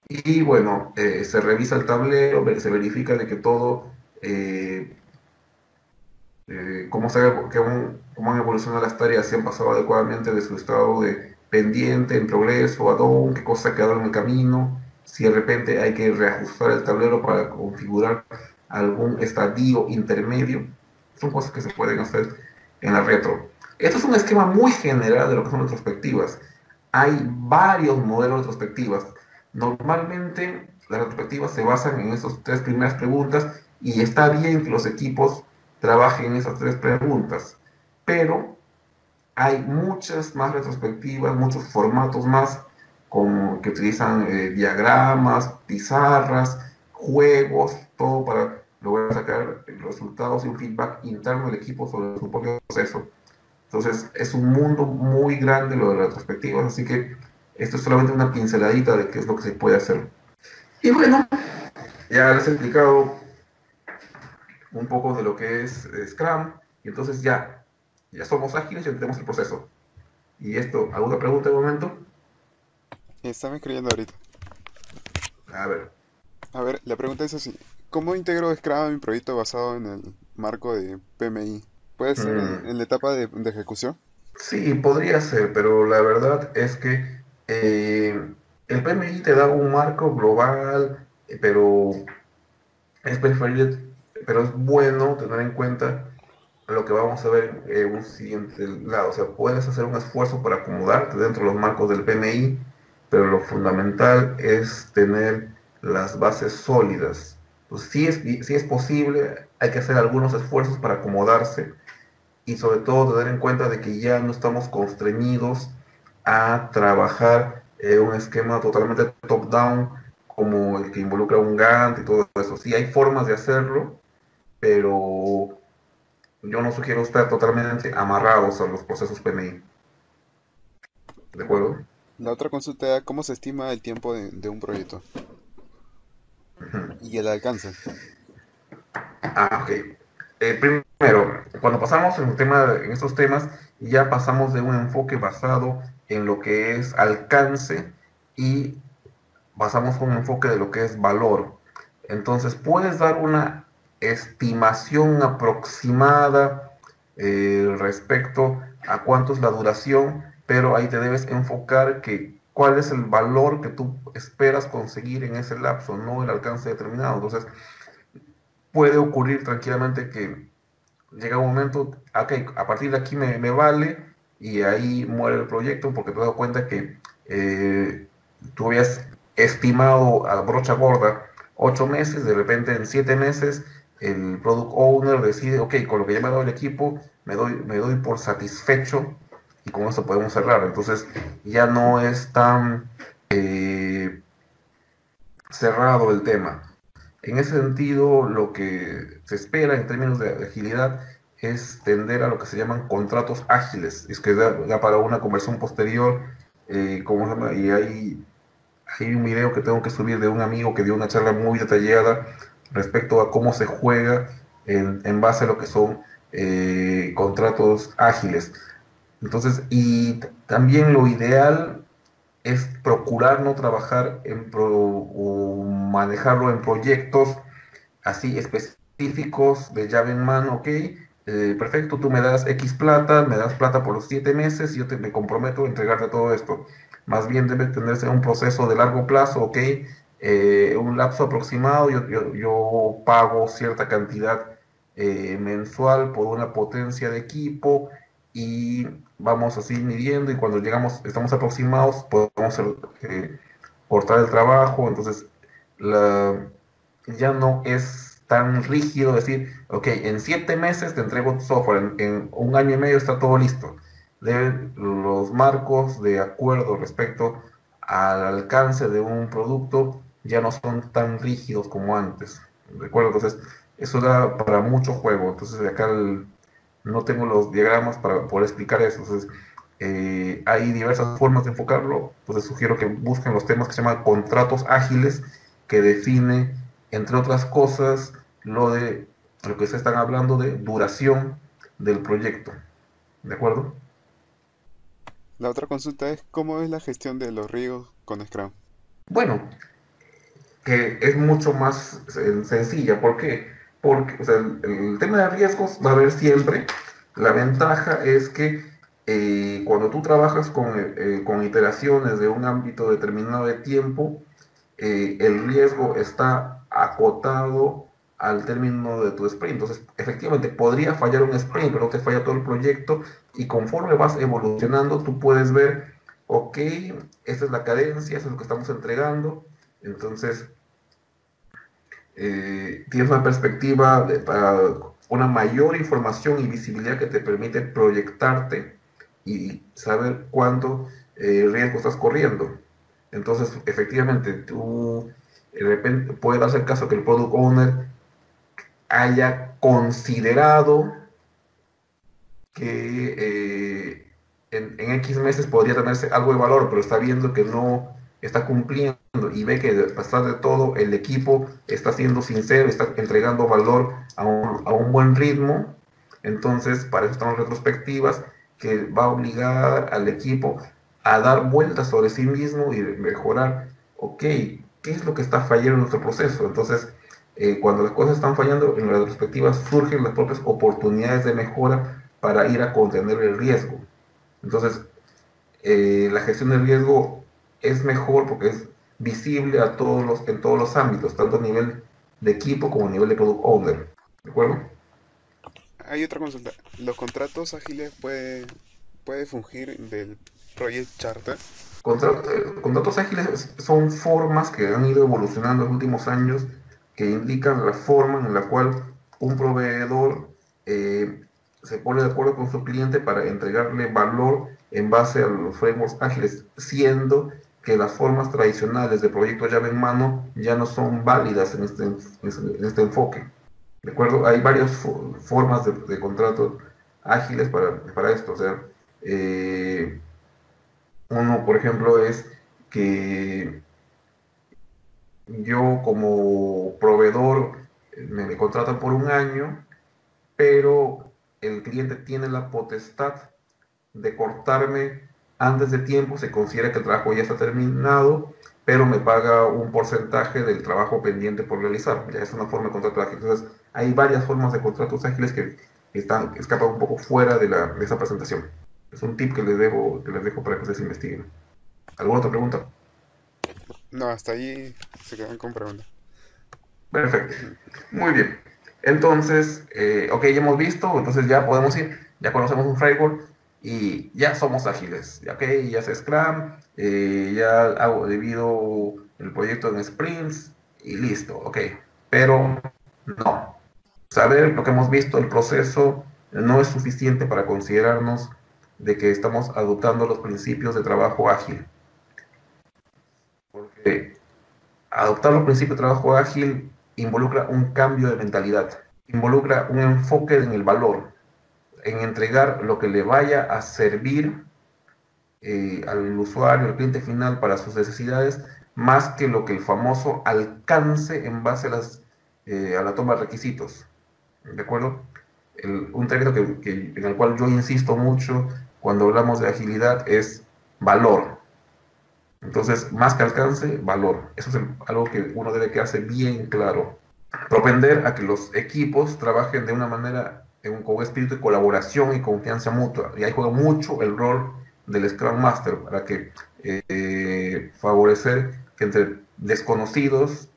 Y bueno, se revisa el tablero, se verifica de que todo, eh, cómo, cómo han evolucionado las tareas, si han pasado adecuadamente de su estado de pendiente, en progreso, a don, qué cosa ha quedado en el camino, si de repente hay que reajustar el tablero para configurar algún estadio intermedio. Son cosas que se pueden hacer en la retro. Esto es un esquema muy general de lo que son retrospectivas. Hay varios modelos de retrospectivas. Normalmente las retrospectivas se basan en esas tres primeras preguntas y está bien que los equipos trabajen esas tres preguntas, pero hay muchas más retrospectivas, muchos formatos más como que utilizan diagramas, pizarras, juegos, todo para lograr sacar resultados y un feedback interno del equipo sobre su propio proceso. Entonces es un mundo muy grande lo de las retrospectivas, así que esto es solamente una pinceladita de qué es lo que se puede hacer. Y bueno, ya les he explicado un poco de lo que es Scrum, y entonces ya somos ágiles y entendemos el proceso. Y esto, ¿alguna pregunta de momento? Estaba escribiendo ahorita. A ver. A ver, la pregunta es así. ¿Cómo integro Scrum a mi proyecto basado en el marco de PMI? ¿Puede ser en la etapa de ejecución? Sí, podría ser, pero la verdad es que el PMI te da un marco global, pero es preferible, pero es bueno tener en cuenta lo que vamos a ver en un siguiente lado. O sea, puedes hacer un esfuerzo para acomodarte dentro de los marcos del PMI, pero lo fundamental es tener las bases sólidas. Pues sí es posible, hay que hacer algunos esfuerzos para acomodarse y sobre todo tener en cuenta de que ya no estamos constreñidos a trabajar un esquema totalmente top-down como el que involucra un Gantt y todo eso. Sí hay formas de hacerlo, pero yo no sugiero estar totalmente amarrados a los procesos PMI. ¿De Bueno, acuerdo? la otra consulta era cómo se estima el tiempo de un proyecto y el alcance. Ok. Primero, cuando pasamos en estos temas, ya pasamos de un enfoque basado en lo que es alcance y pasamos a un enfoque de lo que es valor. Entonces, puedes dar una estimación aproximada respecto a cuánto es la duración, pero ahí te debes enfocar que cuál es el valor que tú esperas conseguir en ese lapso, no el alcance determinado. Entonces, puede ocurrir tranquilamente que llega un momento, ok, a partir de aquí me vale y ahí muere el proyecto porque te das cuenta que tú habías estimado a brocha gorda 8 meses, de repente en 7 meses el product owner decide, ok, con lo que ya me ha dado el equipo, me doy por satisfecho y con eso podemos cerrar. Entonces ya no es tan cerrado el tema. En ese sentido, lo que se espera en términos de agilidad es tender a lo que se llaman contratos ágiles. Es que da para una conversión posterior, ¿cómo se llama? Y hay un video que tengo que subir de un amigo que dio una charla muy detallada respecto a cómo se juega en base a lo que son contratos ágiles. Entonces, y también lo ideal es procurar no trabajar o manejarlo en proyectos así específicos de llave en mano, ok, perfecto, tú me das X plata, me das plata por los 7 meses y yo me comprometo a entregarte todo esto. Más bien debe tenerse un proceso de largo plazo, ok, un lapso aproximado, yo pago cierta cantidad mensual por una potencia de equipo y vamos así midiendo y cuando llegamos, estamos aproximados, podemos cortar el trabajo, entonces la, ya no es tan rígido decir, ok, en 7 meses te entrego tu software, en un año y medio está todo listo. Los marcos de acuerdo respecto al alcance de un producto ya no son tan rígidos como antes. ¿De acuerdo? Entonces, eso da para mucho juego. Entonces, acá no tengo los diagramas para poder explicar eso. Entonces, hay diversas formas de enfocarlo. Pues les sugiero que busquen los temas que se llaman contratos ágiles, que define, entre otras cosas, lo que se están hablando de duración del proyecto. ¿De acuerdo? La otra consulta es cómo es la gestión de los riesgos con Scrum. Bueno, que es mucho más sencilla. ¿Por qué? Porque o sea, el tema de riesgos va a haber siempre. La ventaja es que cuando tú trabajas con iteraciones de un ámbito determinado de tiempo, el riesgo está acotado al término de tu sprint. Entonces, efectivamente, podría fallar un sprint, pero no te falla todo el proyecto y conforme vas evolucionando, tú puedes ver, ok, esta es la cadencia, eso es lo que estamos entregando. Entonces, tienes una perspectiva para una mayor información y visibilidad que te permite proyectarte y saber cuánto riesgo estás corriendo. Entonces, efectivamente, tú de repente puede darse el caso que el product owner haya considerado que en X meses podría tenerse algo de valor, pero está viendo que no está cumpliendo y ve que a pesar de todo el equipo está siendo sincero, está entregando valor a un buen ritmo. Entonces, para eso están las retrospectivas que va a obligar al equipo a dar vueltas sobre sí mismo y mejorar, ok, ¿qué es lo que está fallando en nuestro proceso? Entonces, cuando las cosas están fallando, en la retrospectiva surgen las propias oportunidades de mejora para ir a contener el riesgo. Entonces, la gestión del riesgo es mejor porque es visible en todos los ámbitos, tanto a nivel de equipo como a nivel de product owner. ¿De acuerdo? Hay otra consulta. ¿Los contratos ágiles puede fungir del Project Charter? Contratos ágiles son formas que han ido evolucionando en los últimos años que indican la forma en la cual un proveedor se pone de acuerdo con su cliente para entregarle valor en base a los frameworks ágiles, siendo que las formas tradicionales de proyecto llave en mano ya no son válidas en este enfoque. ¿De acuerdo? Hay varias formas de contratos ágiles para esto. O sea, uno, por ejemplo, es que yo como proveedor me contratan por un año, pero el cliente tiene la potestad de cortarme antes de tiempo, se considera que el trabajo ya está terminado, pero me paga un porcentaje del trabajo pendiente por realizar. Ya es una forma de contrato ágil. Entonces, hay varias formas de contratos ágiles que escapan un poco fuera de esa presentación. Es un tip que les dejo para que ustedes investiguen. ¿Alguna otra pregunta? No, hasta ahí se quedan con preguntas. Perfecto. Muy bien. Entonces, ok, ya hemos visto, entonces ya podemos ir, ya conocemos un framework y ya somos ágiles. Ok, ya sé Scrum, ya hago divido el proyecto en sprints y listo, ok. Pero no. Saber lo que hemos visto, el proceso, no es suficiente para considerarnos de que estamos adoptando los principios de trabajo ágil. Porque adoptar los principios de trabajo ágil involucra un cambio de mentalidad, involucra un enfoque en el valor, en entregar lo que le vaya a servir al usuario, al cliente final para sus necesidades, más que lo que el famoso alcance en base a la toma de requisitos. ¿De acuerdo? Un término en el cual yo insisto mucho cuando hablamos de agilidad es valor. Entonces, más que alcance, valor. Eso es algo que uno debe quedarse bien claro. Propender a que los equipos trabajen de una manera, con un espíritu de colaboración y confianza mutua. Y ahí juega mucho el rol del Scrum Master para que favorecer que entre desconocidos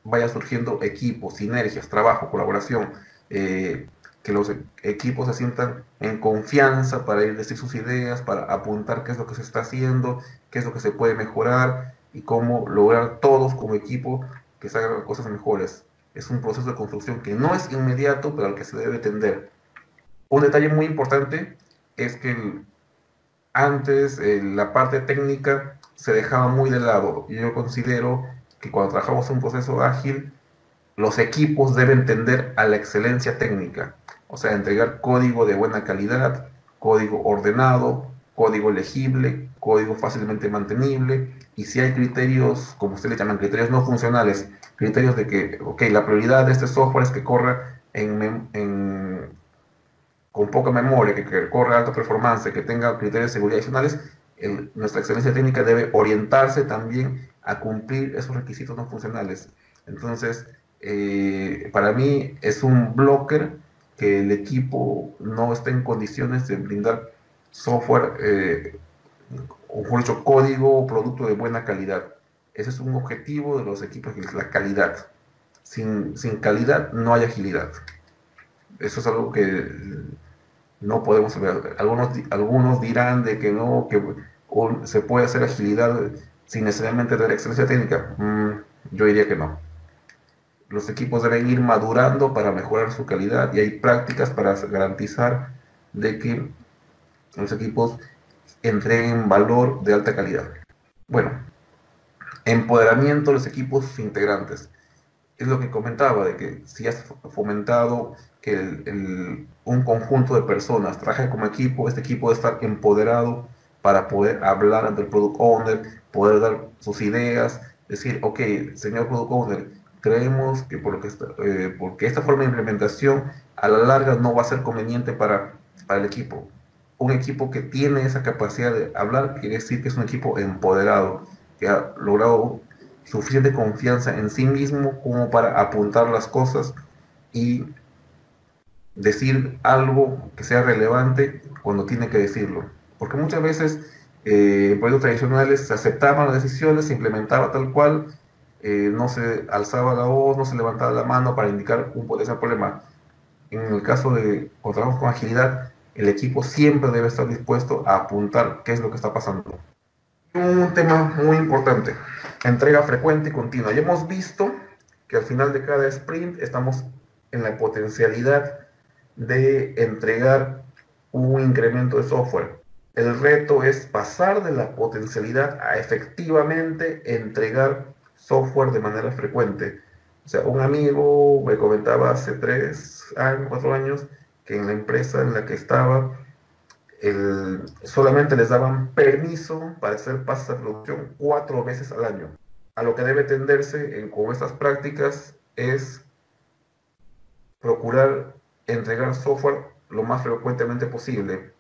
vaya surgiendo equipos, sinergias, trabajo, colaboración, que los equipos se sientan en confianza para ir a decir sus ideas, para apuntar qué es lo que se está haciendo, qué es lo que se puede mejorar y cómo lograr todos como equipo que se hagan cosas mejores. Es un proceso de construcción que no es inmediato, pero al que se debe tender. Un detalle muy importante es que antes la parte técnica se dejaba muy de lado. Yo considero que cuando trabajamos en un proceso ágil, los equipos deben tender a la excelencia técnica. O sea, entregar código de buena calidad, código ordenado, código legible, código fácilmente mantenible, y si hay criterios, como ustedes le llaman, criterios no funcionales, criterios de que, ok, la prioridad de este software es que corra con poca memoria, que corra alta performance, que tenga criterios de seguridad adicionales, nuestra excelencia técnica debe orientarse también a cumplir esos requisitos no funcionales. Entonces, para mí es un blocker que el equipo no esté en condiciones de brindar software, o mejor dicho, código o producto de buena calidad. Ese es un objetivo de los equipos, que es la calidad. Sin calidad no hay agilidad. Eso es algo que no podemos ver. Algunos dirán de que no, que se puede hacer agilidad sin necesariamente tener excelencia técnica. Yo diría que no. Los equipos deben ir madurando para mejorar su calidad, y hay prácticas para garantizar de que los equipos entreguen valor de alta calidad. Bueno, empoderamiento de los equipos integrantes. Es lo que comentaba, de que si has fomentado que un conjunto de personas trabaje como equipo, este equipo debe estar empoderado para poder hablar ante el Product Owner, poder dar sus ideas, decir, ok, señor Product Owner, creemos que porque esta forma de implementación a la larga no va a ser conveniente para el equipo. Un equipo que tiene esa capacidad de hablar quiere decir que es un equipo empoderado, que ha logrado suficiente confianza en sí mismo como para apuntar las cosas y decir algo que sea relevante cuando tiene que decirlo. Porque muchas veces en proyectos tradicionales se aceptaban las decisiones, se implementaba tal cual, no se alzaba la voz, no se levantaba la mano para indicar un potencial problema. En el caso de cuando trabajamos con agilidad, el equipo siempre debe estar dispuesto a apuntar qué es lo que está pasando. Un tema muy importante, entrega frecuente y continua. Ya hemos visto que al final de cada sprint estamos en la potencialidad de entregar un incremento de software. El reto es pasar de la potencialidad a efectivamente entregar software de manera frecuente. O sea, un amigo me comentaba hace 3 años, 4 años, que en la empresa en la que estaba, solamente les daban permiso para hacer pases de producción 4 veces al año. A lo que debe tenderse con estas prácticas es procurar entregar software lo más frecuentemente posible.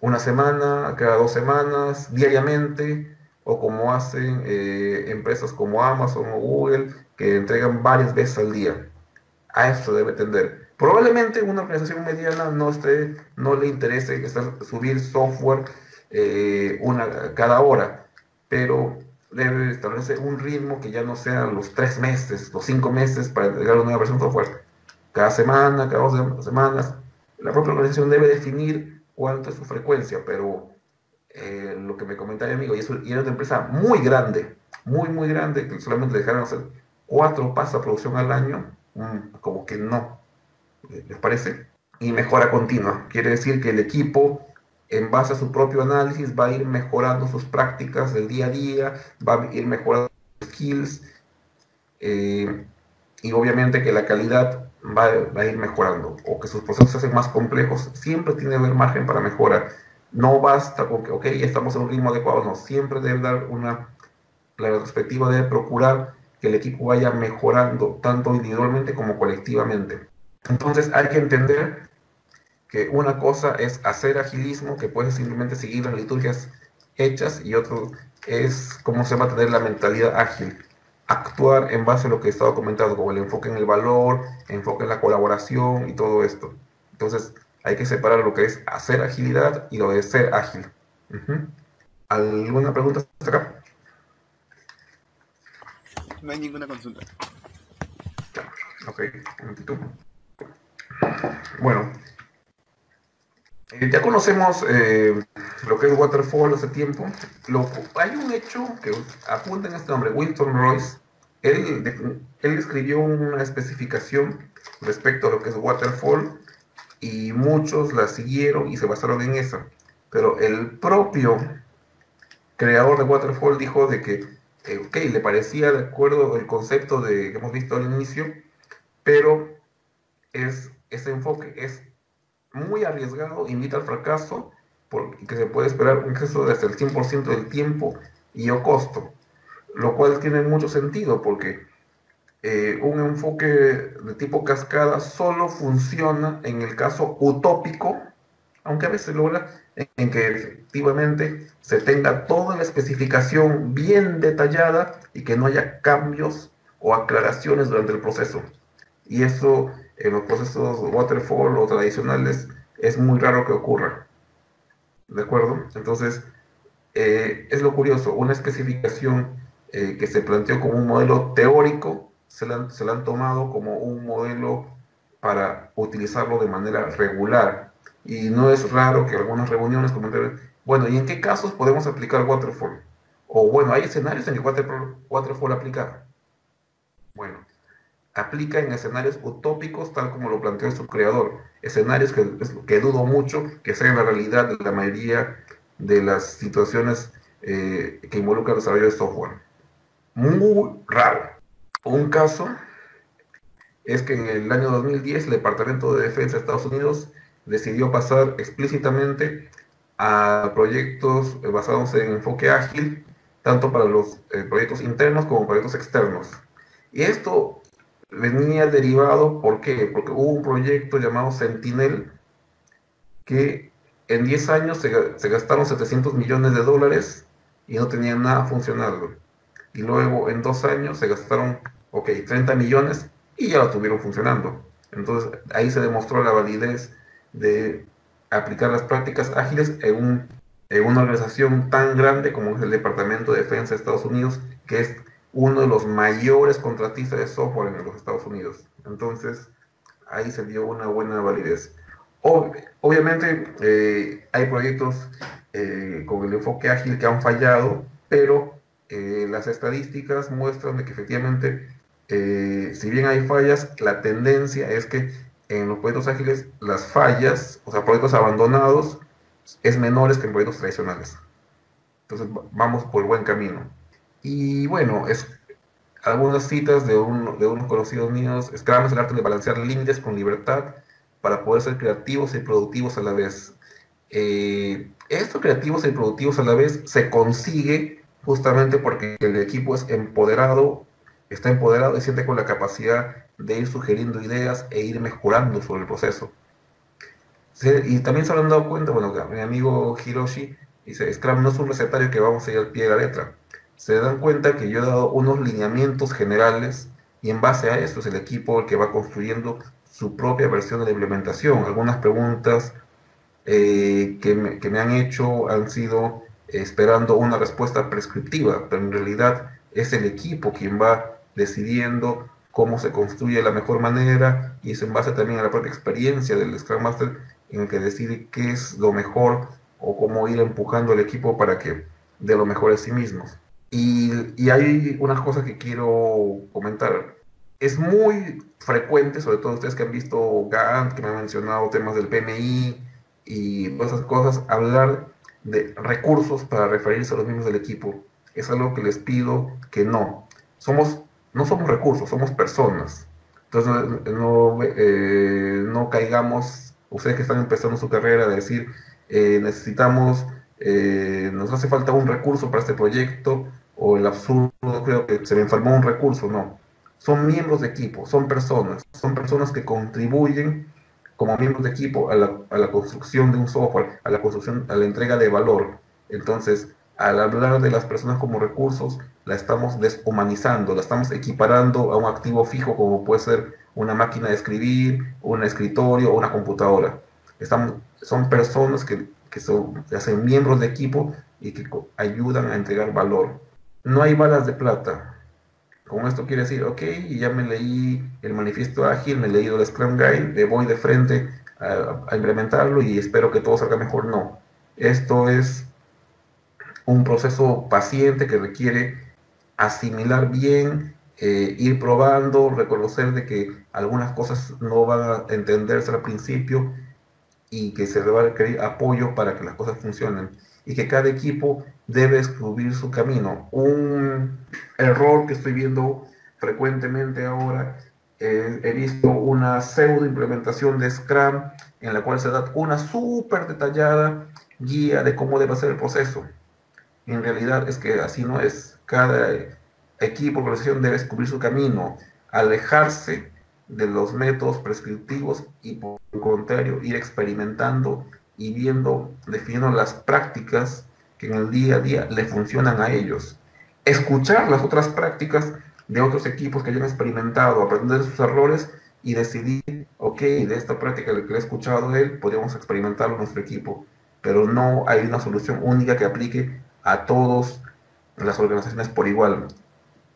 Una semana, cada 2 semanas, diariamente, o como hacen empresas como Amazon o Google, que entregan varias veces al día. A eso debe tender. Probablemente una organización mediana no le interese subir software cada hora, pero debe establecer un ritmo que ya no sean los 3 meses, los 5 meses para entregar una nueva versión de software. Cada semana, cada 2 semanas. La propia organización debe definir cuánto es su frecuencia, pero lo que me comentaba mi amigo, y era una empresa muy grande, muy grande, que solamente dejaron hacer 4 pasos a producción al año, como que no, ¿les parece? Y mejora continua, quiere decir que el equipo, en base a su propio análisis, va a ir mejorando sus prácticas del día a día, va a ir mejorando sus skills, y obviamente que la calidad va a ir mejorando, o que sus procesos se hacen más complejos. Siempre tiene que haber margen para mejora. No basta con que, ok, ya estamos en un ritmo adecuado, no, siempre debe dar la perspectiva de procurar que el equipo vaya mejorando tanto individualmente como colectivamente. Entonces hay que entender que una cosa es hacer agilismo, que puede simplemente seguir las liturgias hechas, y otro es cómo se va a tener la mentalidad ágil. Actuar en base a lo que he estado comentando, como el enfoque en el valor, enfoque en la colaboración y todo esto. Entonces hay que separar lo que es hacer agilidad y lo de ser ágil. ¿Alguna pregunta hasta acá? No hay ninguna consulta. Ok, un momentito. Bueno, ya conocemos lo que es Waterfall hace tiempo. Hay un hecho que apunta en este nombre, Winston Royce. Él escribió una especificación respecto a lo que es Waterfall, y muchos la siguieron y se basaron en esa. Pero el propio creador de Waterfall dijo de que, ok, le parecía de acuerdo el concepto que hemos visto al inicio, pero ese enfoque es muy arriesgado, invita al fracaso, porque se puede esperar un exceso de hasta el 100% del tiempo y o costo, lo cual tiene mucho sentido porque un enfoque de tipo cascada solo funciona en el caso utópico, aunque a veces logra en que efectivamente se tenga toda la especificación bien detallada y que no haya cambios o aclaraciones durante el proceso. Y eso en los procesos waterfall o tradicionales es muy raro que ocurra. ¿De acuerdo? Entonces, es lo curioso, una especificación que se planteó como un modelo teórico, se la han tomado como un modelo para utilizarlo de manera regular. Y no es raro que algunas reuniones comenten, bueno, ¿y en qué casos podemos aplicar Waterfall? O bueno, ¿hay escenarios en que Waterfall aplica? Bueno, aplica en escenarios utópicos tal como lo planteó su creador, escenarios que dudo mucho que sean la realidad de la mayoría de las situaciones que involucran el desarrollo de software. Muy raro. Un caso es que en el año 2010 el Departamento de Defensa de Estados Unidos decidió pasar explícitamente a proyectos basados en enfoque ágil, tanto para los proyectos internos como proyectos externos. Y esto venía derivado, ¿por qué? Porque hubo un proyecto llamado Sentinel que en 10 años se gastaron 700 millones de dólares y no tenían nada funcionando. Y luego en 2 años se gastaron, ok, 30 millones y ya lo tuvieron funcionando. Entonces ahí se demostró la validez de aplicar las prácticas ágiles en una organización tan grande como es el Departamento de Defensa de Estados Unidos, que es uno de los mayores contratistas de software en los Estados Unidos. Entonces ahí se dio una buena validez. Obviamente hay proyectos con el enfoque ágil que han fallado, pero las estadísticas muestran de que efectivamente, si bien hay fallas, la tendencia es que en los proyectos ágiles las fallas, o sea, proyectos abandonados, es menores que en proyectos tradicionales. Entonces vamos por el buen camino. Y bueno, algunas citas de unos conocidos míos: Scrum es el arte de balancear límites con libertad para poder ser creativos y productivos a la vez. Esto, creativos y productivos a la vez, se consigue justamente porque el equipo está empoderado y siente con la capacidad de ir sugiriendo ideas e ir mejorando sobre el proceso. Y también se habrán dado cuenta, bueno, mi amigo Hiroshi dice, Scrum no es un recetario que vamos a ir al pie de la letra. Se dan cuenta que yo he dado unos lineamientos generales y en base a eso es el equipo el que va construyendo su propia versión de la implementación. Algunas preguntas que me han hecho han sido esperando una respuesta prescriptiva, pero en realidad es el equipo quien va decidiendo cómo se construye de la mejor manera, y es en base también a la propia experiencia del Scrum Master en el que decide qué es lo mejor o cómo ir empujando al equipo para que dé lo mejor de sí mismos. Y hay unas cosas que quiero comentar. Es muy frecuente, sobre todo ustedes que han visto Gantt, que me han mencionado temas del PMI y todas esas cosas, hablar de recursos para referirse a los miembros del equipo. Es algo que les pido que no. No somos recursos, somos personas. Entonces no caigamos, ustedes que están empezando su carrera, de decir, nos hace falta un recurso para este proyecto, o el absurdo, creo que se me enfermó un recurso. No, son miembros de equipo, son personas que contribuyen como miembros de equipo a la construcción de un software, a la construcción, a la entrega de valor. Entonces, al hablar de las personas como recursos, la estamos deshumanizando, la estamos equiparando a un activo fijo como puede ser una máquina de escribir, un escritorio o una computadora. Son personas que hacen miembros de equipo y que ayudan a entregar valor. No hay balas de plata. Con esto quiere decir, ok, ya me leí el manifiesto ágil, me he leído el Scrum Guide, le voy de frente a implementarlo y espero que todo salga mejor. No, esto es un proceso paciente que requiere asimilar bien, ir probando, reconocer de que algunas cosas no van a entenderse al principio y que se le va a requerir apoyo para que las cosas funcionen, y que cada equipo debe descubrir su camino. Un error que estoy viendo frecuentemente ahora He visto una pseudo implementación de Scrum en la cual se da una súper detallada guía de cómo debe ser el proceso. En realidad es que así no es. Cada equipo, organización debe descubrir su camino, alejarse de los métodos prescriptivos y por el contrario ir experimentando y viendo, definiendo las prácticas que en el día a día le funcionan a ellos. Escuchar las otras prácticas de otros equipos que hayan experimentado, aprender de sus errores y decidir, ok, de esta práctica que he escuchado de él, podríamos experimentarlo en nuestro equipo. Pero no hay una solución única que aplique a todas las organizaciones por igual.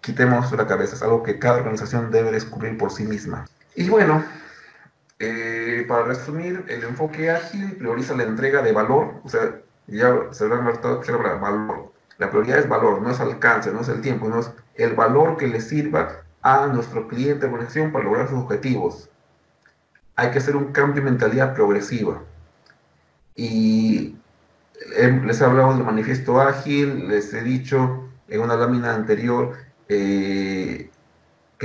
Quitemos la cabeza, es algo que cada organización debe descubrir por sí misma. Y bueno, para resumir, el enfoque ágil prioriza la entrega de valor, o sea, ya se habrán notado que se habla de valor. La prioridad es valor, no es alcance, no es el tiempo, no es el valor que le sirva a nuestro cliente o organización para lograr sus objetivos. Hay que hacer un cambio de mentalidad progresiva. Y les he hablado del manifiesto ágil, les he dicho en una lámina anterior que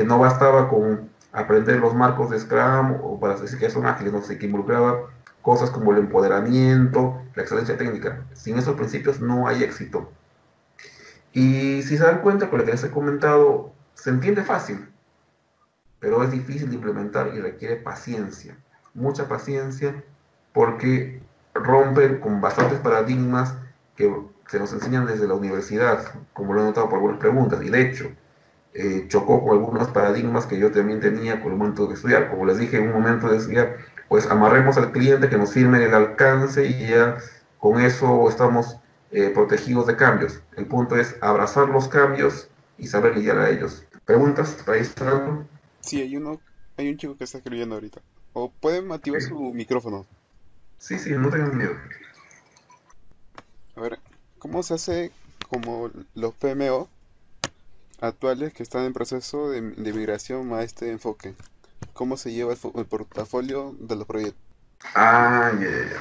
no bastaba con aprender los marcos de Scrum o para decir que son ágiles, no sé, que involucraba cosas como el empoderamiento, la excelencia técnica. Sin esos principios no hay éxito. Y si se dan cuenta, con lo que les he comentado, se entiende fácil, pero es difícil de implementar y requiere paciencia, mucha paciencia, porque rompen con bastantes paradigmas que se nos enseñan desde la universidad, como lo he notado por algunas preguntas, y de hecho, chocó con algunos paradigmas que yo también tenía con el momento de estudiar. Como les dije en un momento de estudiar, pues amarremos al cliente que nos firme el alcance y ya con eso estamos protegidos de cambios. El punto es abrazar los cambios y saber lidiar a ellos. ¿Preguntas para ir cerrando? Sí, hay un chico que está escribiendo ahorita. O pueden activar su micrófono. Sí, sí, no tengan miedo. A ver, ¿cómo se hace como los PMO actuales que están en proceso de migración a este enfoque? ¿Cómo se lleva el portafolio de los proyectos? Ah, ya, yeah, yeah.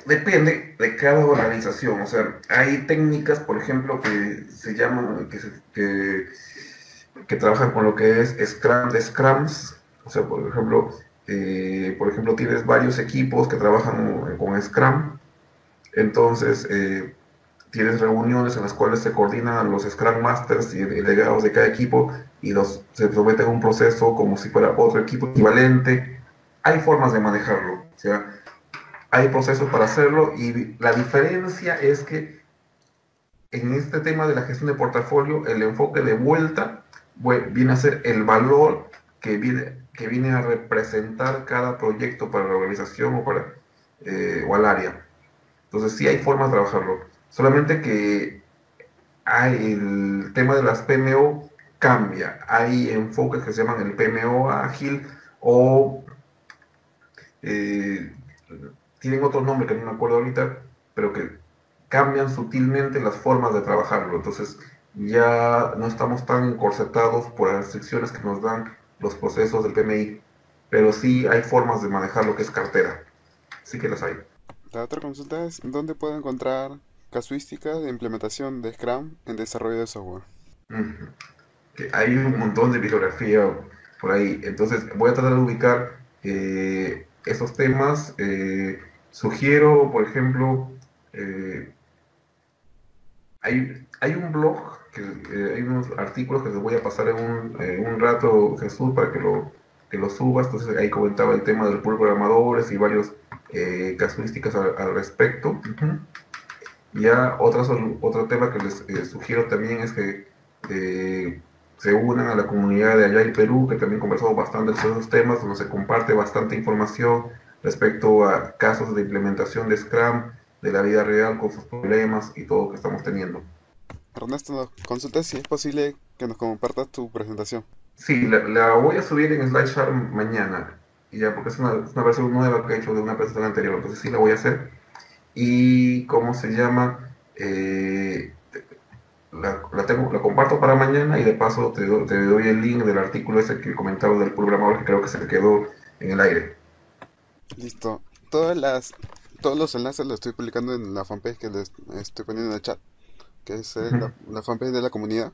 Depende de cada organización. O sea, hay técnicas, por ejemplo, que se llaman, que trabajan con lo que es Scrum de Scrums. O sea, por ejemplo, tienes varios equipos que trabajan con Scrum. Entonces, tienes reuniones en las cuales se coordinan los Scrum Masters y delegados de cada equipo y se someten a un proceso como si fuera otro equipo equivalente. Hay formas de manejarlo. O sea, hay procesos para hacerlo y la diferencia es que en este tema de la gestión de portafolio, el enfoque de vuelta viene a ser el valor que viene a representar cada proyecto para la organización o al área. Entonces sí hay formas de trabajarlo. Solamente que el tema de las PMO cambia. Hay enfoques que se llaman el PMO ágil o eh, tienen otro nombre que no me acuerdo ahorita, pero que cambian sutilmente las formas de trabajarlo. Entonces ya no estamos tan encorsetados por las restricciones que nos dan los procesos del PMI, pero sí hay formas de manejar lo que es cartera. Sí que las hay. La otra consulta es, ¿dónde puedo encontrar casuísticas de implementación de Scrum en desarrollo de software? Uh -huh. Que hay un montón de bibliografía por ahí. Entonces voy a tratar de ubicar esos temas. Sugiero, por ejemplo, eh, hay un blog, hay unos artículos que les voy a pasar en un rato, Jesús, para que lo subas. Entonces ahí comentaba el tema del pool de programadores y varios casuísticas al respecto. Uh -huh. Ya otro tema que les sugiero también es que se unan a la comunidad de Agile Perú, que también conversamos bastante sobre esos temas, donde se comparte bastante información respecto a casos de implementación de Scrum, de la vida real, con sus problemas y todo lo que estamos teniendo. Ernesto, nos consulta si es posible que nos compartas tu presentación. Sí, la voy a subir en SlideShare mañana, y ya porque es una versión nueva que he hecho de una presentación anterior, entonces sí la voy a hacer. Y cómo se llama, la comparto para mañana y de paso te doy el link del artículo ese que comentaba del programador que creo que se quedó en el aire. Listo. Todos los enlaces los estoy publicando en la fanpage que les estoy poniendo en el chat, que es Uh -huh. la fanpage de la comunidad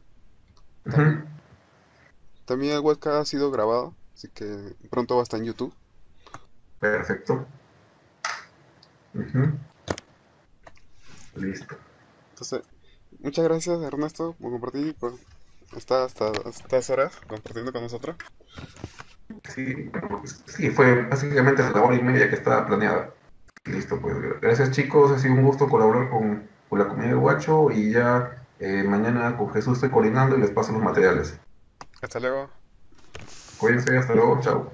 Uh también. -huh. También el webcast ha sido grabado, así que pronto va a estar en YouTube. Perfecto. Ujú. Listo. Entonces, muchas gracias Ernesto por compartir y por estar hasta estas horas compartiendo con nosotros. Sí, sí, fue básicamente la hora y media que estaba planeada. Listo, pues gracias chicos, ha sido un gusto colaborar con la comunidad de Guacho y ya mañana con Jesús estoy coordinando y les paso los materiales. Hasta luego. Cuídense, hasta luego, chao.